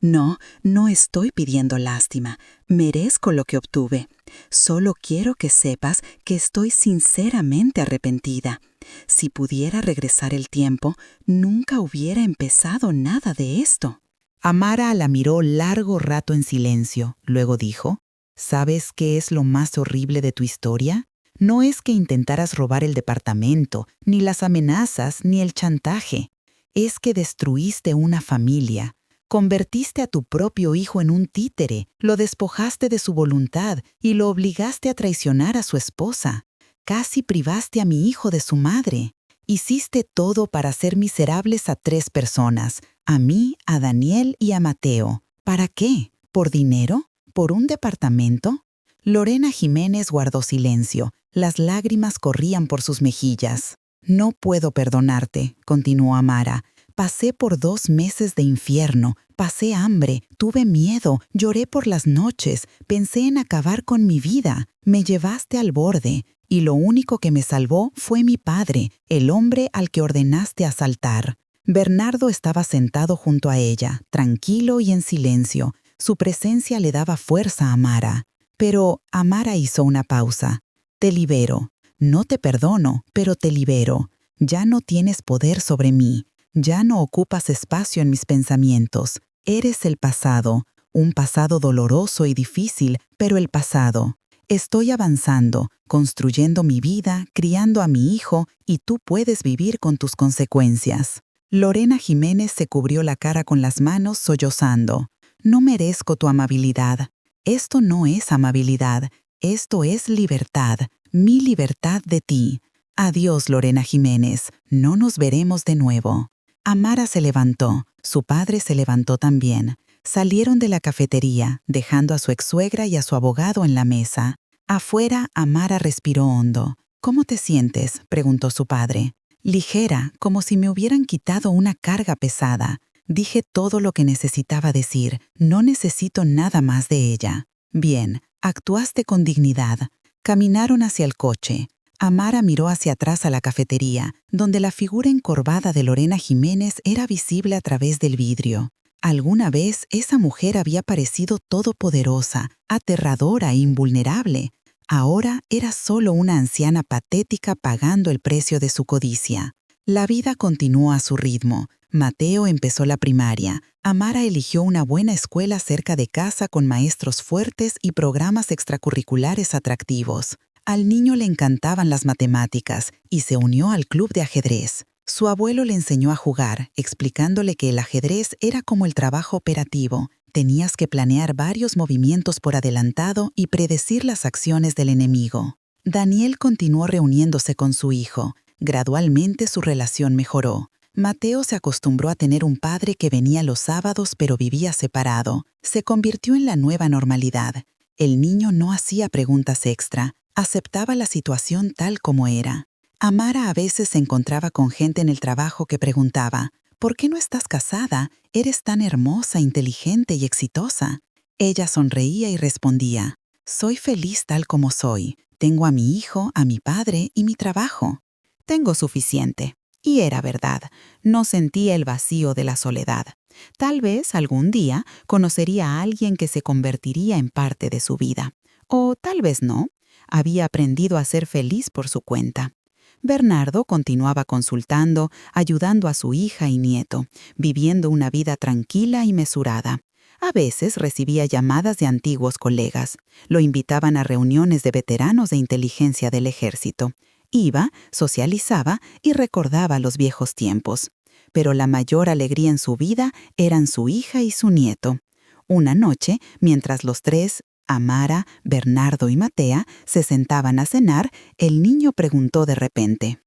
No, no estoy pidiendo lástima. Merezco lo que obtuve. Solo quiero que sepas que estoy sinceramente arrepentida. Si pudiera regresar el tiempo, nunca hubiera empezado nada de esto. Amara la miró largo rato en silencio. Luego dijo, ¿sabes qué es lo más horrible de tu historia? No es que intentaras robar el departamento, ni las amenazas, ni el chantaje. Es que destruiste una familia. Convertiste a tu propio hijo en un títere, lo despojaste de su voluntad y lo obligaste a traicionar a su esposa. Casi privaste a mi hijo de su madre. Hiciste todo para hacer miserables a 3 personas, a mí, a Daniel y a Mateo. ¿Para qué? ¿Por dinero? ¿Por un departamento? Lorena Jiménez guardó silencio. Las lágrimas corrían por sus mejillas. No puedo perdonarte, continuó Amara. Pasé por 2 meses de infierno, pasé hambre, tuve miedo, lloré por las noches, pensé en acabar con mi vida, me llevaste al borde, y lo único que me salvó fue mi padre, el hombre al que ordenaste asaltar. Bernardo estaba sentado junto a ella, tranquilo y en silencio. Su presencia le daba fuerza a Amara. Pero Amara hizo una pausa. Te libero. No te perdono, pero te libero. Ya no tienes poder sobre mí. Ya no ocupas espacio en mis pensamientos. Eres el pasado, un pasado doloroso y difícil, pero el pasado. Estoy avanzando, construyendo mi vida, criando a mi hijo, y tú puedes vivir con tus consecuencias. Lorena Jiménez se cubrió la cara con las manos sollozando. No merezco tu amabilidad. Esto no es amabilidad, esto es libertad, mi libertad de ti. Adiós, Lorena Jiménez, no nos veremos de nuevo. Amara se levantó, su padre se levantó también. Salieron de la cafetería, dejando a su ex-suegra y a su abogado en la mesa. Afuera, Amara respiró hondo. ¿Cómo te sientes?, preguntó su padre. Ligera, como si me hubieran quitado una carga pesada. Dije todo lo que necesitaba decir, no necesito nada más de ella. Bien, actuaste con dignidad. Caminaron hacia el coche. Amara miró hacia atrás a la cafetería, donde la figura encorvada de Lorena Jiménez era visible a través del vidrio. Alguna vez esa mujer había parecido todopoderosa, aterradora e invulnerable. Ahora era solo una anciana patética pagando el precio de su codicia. La vida continuó a su ritmo. Mateo empezó la primaria. Amara eligió una buena escuela cerca de casa con maestros fuertes y programas extracurriculares atractivos. Al niño le encantaban las matemáticas y se unió al club de ajedrez. Su abuelo le enseñó a jugar, explicándole que el ajedrez era como el trabajo operativo. Tenías que planear varios movimientos por adelantado y predecir las acciones del enemigo. Daniel continuó reuniéndose con su hijo. Gradualmente su relación mejoró. Mateo se acostumbró a tener un padre que venía los sábados pero vivía separado. Se convirtió en la nueva normalidad. El niño no hacía preguntas extra. Aceptaba la situación tal como era. Amara a veces se encontraba con gente en el trabajo que preguntaba, ¿por qué no estás casada? Eres tan hermosa, inteligente y exitosa. Ella sonreía y respondía, soy feliz tal como soy. Tengo a mi hijo, a mi padre y mi trabajo. Tengo suficiente. Y era verdad, no sentía el vacío de la soledad. Tal vez algún día conocería a alguien que se convertiría en parte de su vida. O tal vez no. Había aprendido a ser feliz por su cuenta. Bernardo continuaba consultando, ayudando a su hija y nieto, viviendo una vida tranquila y mesurada. A veces recibía llamadas de antiguos colegas. Lo invitaban a reuniones de veteranos de inteligencia del ejército. Iba, socializaba y recordaba los viejos tiempos. pero la mayor alegría en su vida eran su hija y su nieto. Una noche, mientras los tres, Amara, Bernardo y Matea, se sentaban a cenar, el niño preguntó de repente: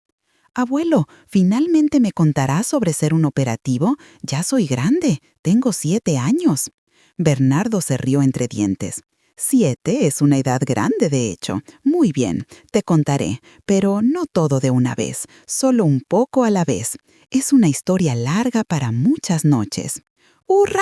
«Abuelo, ¿finalmente me contarás sobre ser un operativo? Ya soy grande, tengo 7 años». Bernardo se rió entre dientes. 7 es una edad grande, de hecho. Muy bien, te contaré, pero no todo de una vez, solo un poco a la vez. Es una historia larga para muchas noches. ¡Hurra!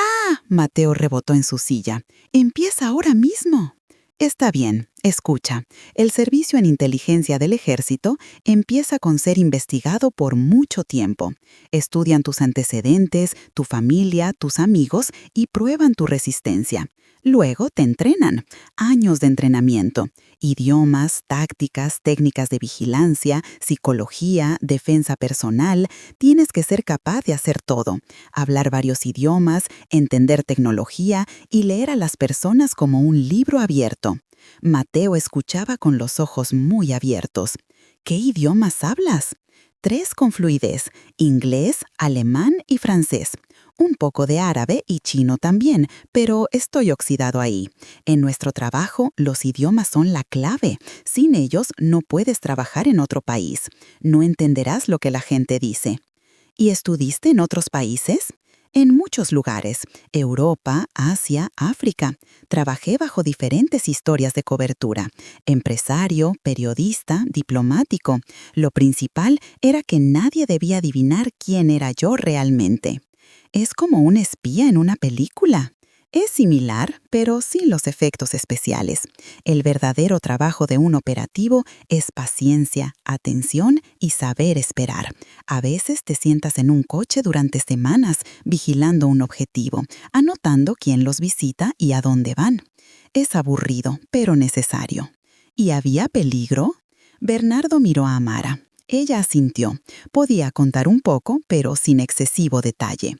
Mateo rebotó en su silla. ¡Empieza ahora mismo! Está bien, escucha. El servicio en inteligencia del ejército empieza con ser investigado por mucho tiempo. Estudian tus antecedentes, tu familia, tus amigos y prueban tu resistencia. Luego te entrenan. Años de entrenamiento. Idiomas, tácticas, técnicas de vigilancia, psicología, defensa personal. Tienes que ser capaz de hacer todo. Hablar varios idiomas, entender tecnología y leer a las personas como un libro abierto. Mateo escuchaba con los ojos muy abiertos. ¿Qué idiomas hablas? 3 con fluidez: inglés, alemán y francés. Un poco de árabe y chino también, pero estoy oxidado ahí. En nuestro trabajo, los idiomas son la clave. Sin ellos, no puedes trabajar en otro país. No entenderás lo que la gente dice. ¿Y estuviste en otros países? En muchos lugares: Europa, Asia, África. Trabajé bajo diferentes historias de cobertura: empresario, periodista, diplomático. Lo principal era que nadie debía adivinar quién era yo realmente. Es como un espía en una película. Es similar, pero sin los efectos especiales. El verdadero trabajo de un operativo es paciencia, atención y saber esperar. A veces te sientas en un coche durante semanas vigilando un objetivo, anotando quién los visita y a dónde van. Es aburrido, pero necesario. ¿Y había peligro? Bernardo miró a Amara. Ella asintió. Podía contar un poco, pero sin excesivo detalle.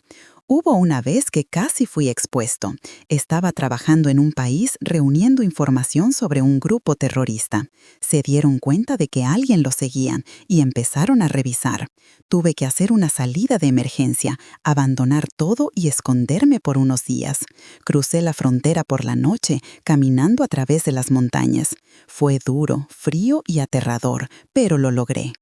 Hubo una vez que casi fui expuesto. Estaba trabajando en un país reuniendo información sobre un grupo terrorista. Se dieron cuenta de que alguien los seguía y empezaron a revisar. Tuve que hacer una salida de emergencia, abandonar todo y esconderme por unos días. Crucé la frontera por la noche, caminando a través de las montañas. Fue duro, frío y aterrador, pero lo logré.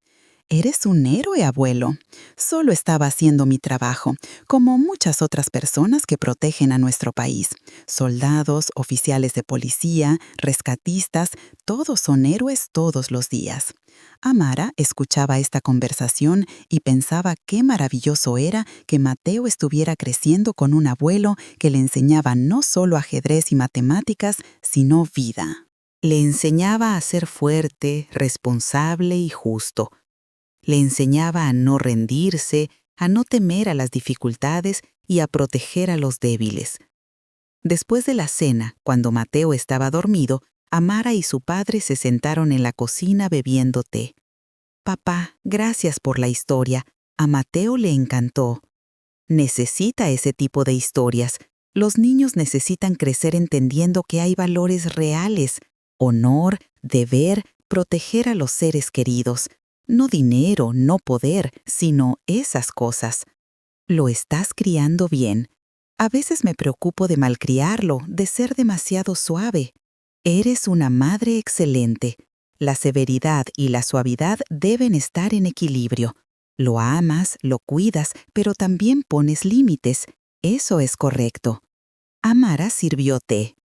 Eres un héroe, abuelo. Solo estaba haciendo mi trabajo, como muchas otras personas que protegen a nuestro país. Soldados, oficiales de policía, rescatistas, todos son héroes todos los días. Amara escuchaba esta conversación y pensaba qué maravilloso era que Mateo estuviera creciendo con un abuelo que le enseñaba no solo ajedrez y matemáticas, sino vida. Le enseñaba a ser fuerte, responsable y justo. Le enseñaba a no rendirse, a no temer a las dificultades y a proteger a los débiles. Después de la cena, cuando Mateo estaba dormido, Amara y su padre se sentaron en la cocina bebiendo té. «Papá, gracias por la historia. A Mateo le encantó». Necesita ese tipo de historias. Los niños necesitan crecer entendiendo que hay valores reales: honor, deber, proteger a los seres queridos. No dinero, no poder, sino esas cosas. Lo estás criando bien. A veces me preocupo de malcriarlo, de ser demasiado suave. Eres una madre excelente. La severidad y la suavidad deben estar en equilibrio. Lo amas, lo cuidas, pero también pones límites. Eso es correcto. Amara sirvió té.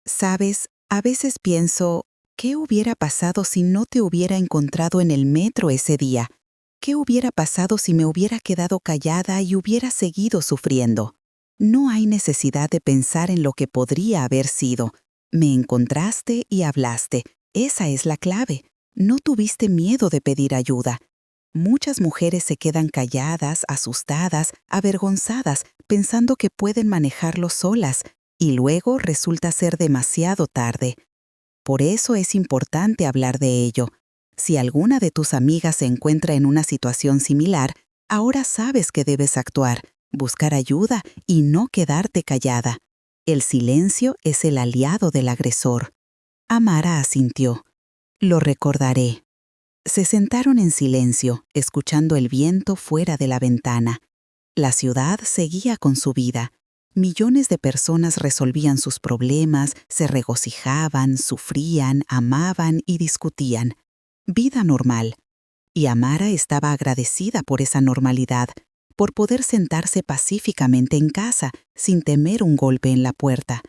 Sabes, a veces pienso: ¿qué hubiera pasado si no te hubiera encontrado en el metro ese día? ¿Qué hubiera pasado si me hubiera quedado callada y hubiera seguido sufriendo? No hay necesidad de pensar en lo que podría haber sido. Me encontraste y hablaste. Esa es la clave. No tuviste miedo de pedir ayuda. Muchas mujeres se quedan calladas, asustadas, avergonzadas, pensando que pueden manejarlo solas, y luego resulta ser demasiado tarde. Por eso es importante hablar de ello. Si alguna de tus amigas se encuentra en una situación similar, ahora sabes que debes actuar, buscar ayuda y no quedarte callada. El silencio es el aliado del agresor. Amara asintió. Lo recordaré. Se sentaron en silencio, escuchando el viento fuera de la ventana. La ciudad seguía con su vida. Millones de personas resolvían sus problemas, se regocijaban, sufrían, amaban y discutían. Vida normal. Y Amara estaba agradecida por esa normalidad, por poder sentarse pacíficamente en casa sin temer un golpe en la puerta,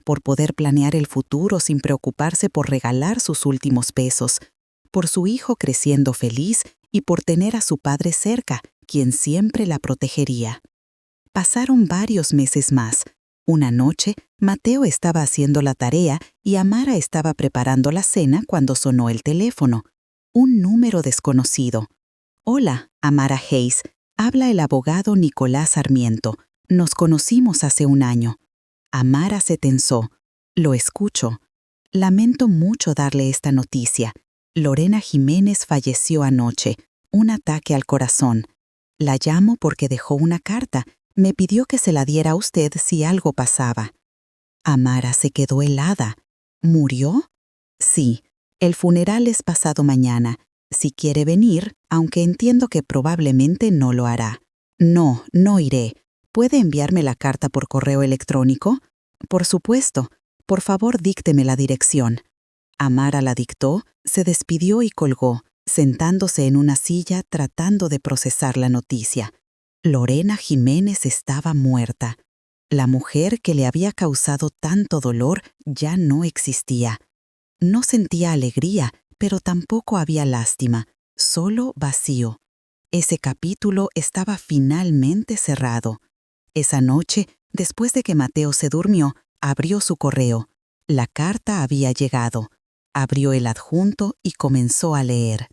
por poder planear el futuro sin preocuparse por regalar sus últimos pesos, por su hijo creciendo feliz y por tener a su padre cerca, quien siempre la protegería. Pasaron varios meses más. Una noche, Mateo estaba haciendo la tarea y Amara estaba preparando la cena cuando sonó el teléfono. Un número desconocido. «Hola, Amara Hayes. Habla el abogado Nicolás Sarmiento. Nos conocimos hace un año». Amara se tensó. «Lo escucho. Lamento mucho darle esta noticia. Lorena Jiménez falleció anoche. Un ataque al corazón. La llamo porque dejó una carta. Me pidió que se la diera a usted si algo pasaba». Amara se quedó helada. «¿Murió?» «Sí. El funeral es pasado mañana. Si quiere venir, aunque entiendo que probablemente no lo hará». «No, no iré. ¿Puede enviarme la carta por correo electrónico?» «Por supuesto. Por favor, dícteme la dirección». Amara la dictó, se despidió y colgó, sentándose en una silla tratando de procesar la noticia. Lorena Jiménez estaba muerta. La mujer que le había causado tanto dolor ya no existía. No sentía alegría, pero tampoco había lástima, solo vacío. Ese capítulo estaba finalmente cerrado. Esa noche, después de que Mateo se durmió, abrió su correo. La carta había llegado. Abrió el adjunto y comenzó a leer.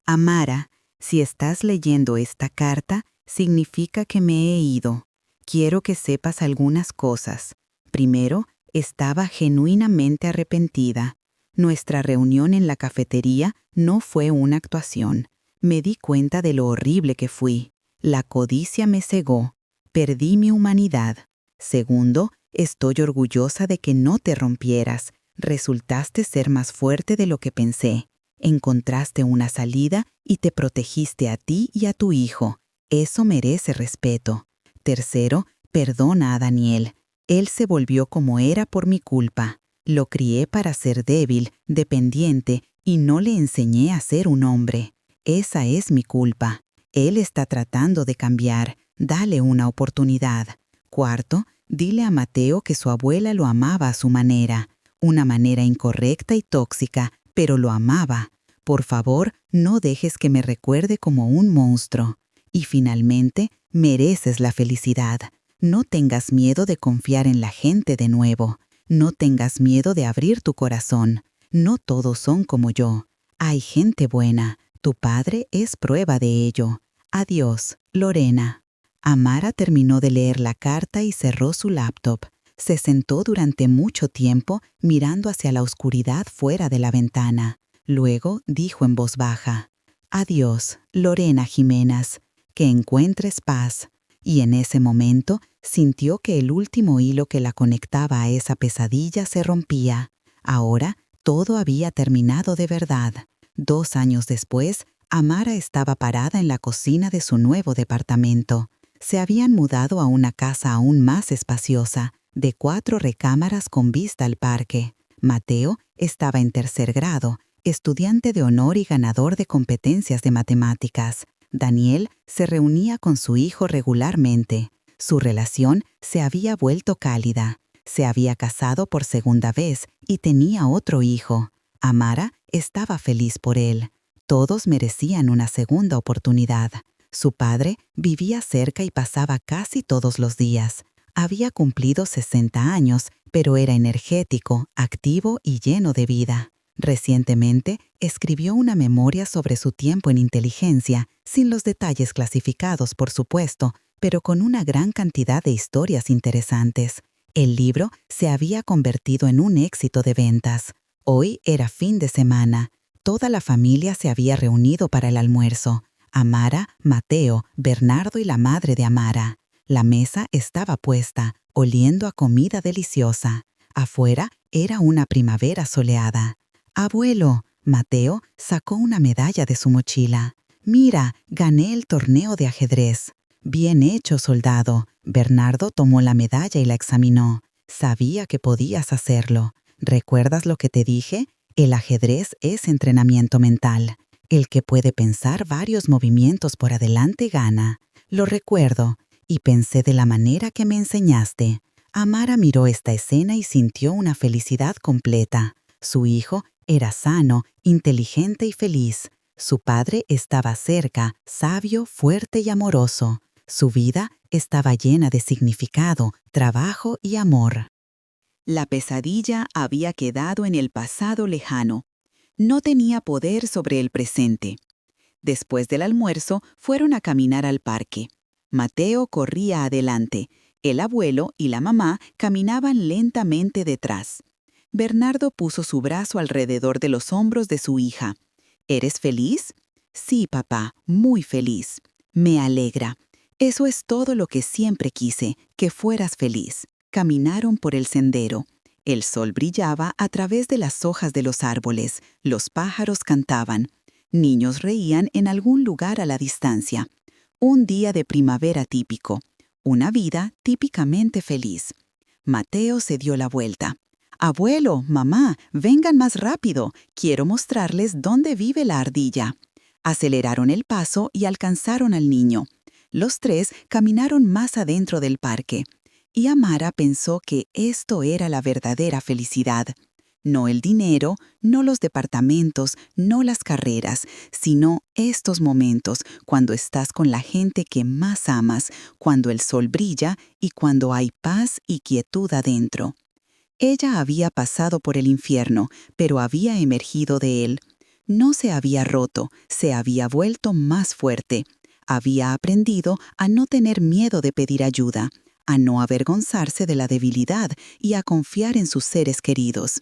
«Amara, si estás leyendo esta carta, significa que me he ido. Quiero que sepas algunas cosas. Primero, estaba genuinamente arrepentida. Nuestra reunión en la cafetería no fue una actuación. Me di cuenta de lo horrible que fui. La codicia me cegó. Perdí mi humanidad. Segundo, estoy orgullosa de que no te rompieras. Resultaste ser más fuerte de lo que pensé. Encontraste una salida y te protegiste a ti y a tu hijo. Eso merece respeto. Tercero, perdona a Daniel. Él se volvió como era por mi culpa. Lo crié para ser débil, dependiente, y no le enseñé a ser un hombre. Esa es mi culpa. Él está tratando de cambiar. Dale una oportunidad. Cuarto, dile a Mateo que su abuela lo amaba a su manera. Una manera incorrecta y tóxica, pero lo amaba. Por favor, no dejes que me recuerde como un monstruo. Y finalmente, mereces la felicidad. No tengas miedo de confiar en la gente de nuevo. No tengas miedo de abrir tu corazón. No todos son como yo. Hay gente buena. Tu padre es prueba de ello. Adiós, Lorena». Amara terminó de leer la carta y cerró su laptop. Se sentó durante mucho tiempo mirando hacia la oscuridad fuera de la ventana. Luego dijo en voz baja: «Adiós, Lorena Jiménez. Que encuentres paz». Y en ese momento sintió que el último hilo que la conectaba a esa pesadilla se rompía. Ahora todo había terminado de verdad. 2 años después, Amara estaba parada en la cocina de su nuevo departamento. Se habían mudado a una casa aún más espaciosa, de 4 recámaras con vista al parque. Mateo estaba en 3er grado, estudiante de honor y ganador de competencias de matemáticas. Daniel se reunía con su hijo regularmente. Su relación se había vuelto cálida. Se había casado por 2ª vez y tenía otro hijo. Amara estaba feliz por él. Todos merecían una segunda oportunidad. Su padre vivía cerca y pasaba casi todos los días. Había cumplido 60 años, pero era energético, activo y lleno de vida. Recientemente, escribió una memoria sobre su tiempo en inteligencia, sin los detalles clasificados, por supuesto, pero con una gran cantidad de historias interesantes. El libro se había convertido en un éxito de ventas. Hoy era fin de semana. Toda la familia se había reunido para el almuerzo. Amara, Mateo, Bernardo y la madre de Amara. La mesa estaba puesta, oliendo a comida deliciosa. Afuera era una primavera soleada. «Abuelo», Mateo sacó una medalla de su mochila. «Mira, gané el torneo de ajedrez». Bien hecho, soldado. Bernardo tomó la medalla y la examinó. Sabía que podías hacerlo. ¿Recuerdas lo que te dije? El ajedrez es entrenamiento mental. El que puede pensar varios movimientos por adelante gana. Lo recuerdo, y pensé de la manera que me enseñaste. Amara miró esta escena y sintió una felicidad completa. Su hijo era sano, inteligente y feliz. Su padre estaba cerca, sabio, fuerte y amoroso. Su vida estaba llena de significado, trabajo y amor. La pesadilla había quedado en el pasado lejano. No tenía poder sobre el presente. Después del almuerzo, fueron a caminar al parque. Mateo corría adelante. El abuelo y la mamá caminaban lentamente detrás. Bernardo puso su brazo alrededor de los hombros de su hija. ¿Eres feliz? Sí, papá, muy feliz. Me alegra. Eso es todo lo que siempre quise, que fueras feliz. Caminaron por el sendero. El sol brillaba a través de las hojas de los árboles. Los pájaros cantaban. Niños reían en algún lugar a la distancia. Un día de primavera típico. Una vida típicamente feliz. Mateo se dio la vuelta. «Abuelo, mamá, vengan más rápido. Quiero mostrarles dónde vive la ardilla». Aceleraron el paso y alcanzaron al niño. Los tres caminaron más adentro del parque. Y Amara pensó que esto era la verdadera felicidad. No el dinero, no los departamentos, no las carreras, sino estos momentos cuando estás con la gente que más amas, cuando el sol brilla y cuando hay paz y quietud adentro. Ella había pasado por el infierno, pero había emergido de él. No se había roto, se había vuelto más fuerte. Había aprendido a no tener miedo de pedir ayuda, a no avergonzarse de la debilidad y a confiar en sus seres queridos.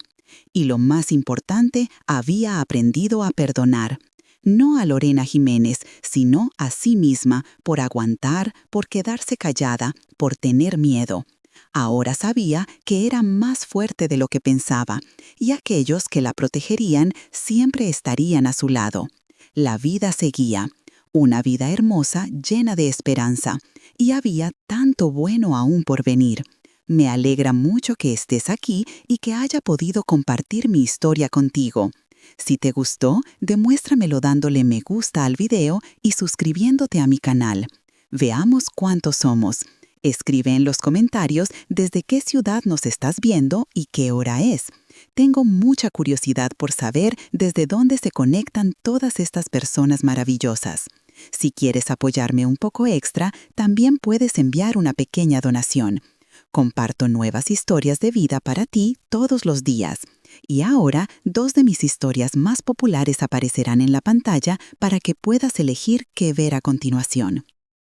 Y lo más importante, había aprendido a perdonar. No a Lorena Jiménez, sino a sí misma, por aguantar, por quedarse callada, por tener miedo. Ahora sabía que era más fuerte de lo que pensaba, y aquellos que la protegerían siempre estarían a su lado. La vida seguía, una vida hermosa llena de esperanza, y había tanto bueno aún por venir. Me alegra mucho que estés aquí y que haya podido compartir mi historia contigo. Si te gustó, demuéstramelo dándole me gusta al video y suscribiéndote a mi canal. Veamos cuántos somos. Escribe en los comentarios desde qué ciudad nos estás viendo y qué hora es. Tengo mucha curiosidad por saber desde dónde se conectan todas estas personas maravillosas. Si quieres apoyarme un poco extra, también puedes enviar una pequeña donación. Comparto nuevas historias de vida para ti todos los días. Y ahora, 2 de mis historias más populares aparecerán en la pantalla para que puedas elegir qué ver a continuación.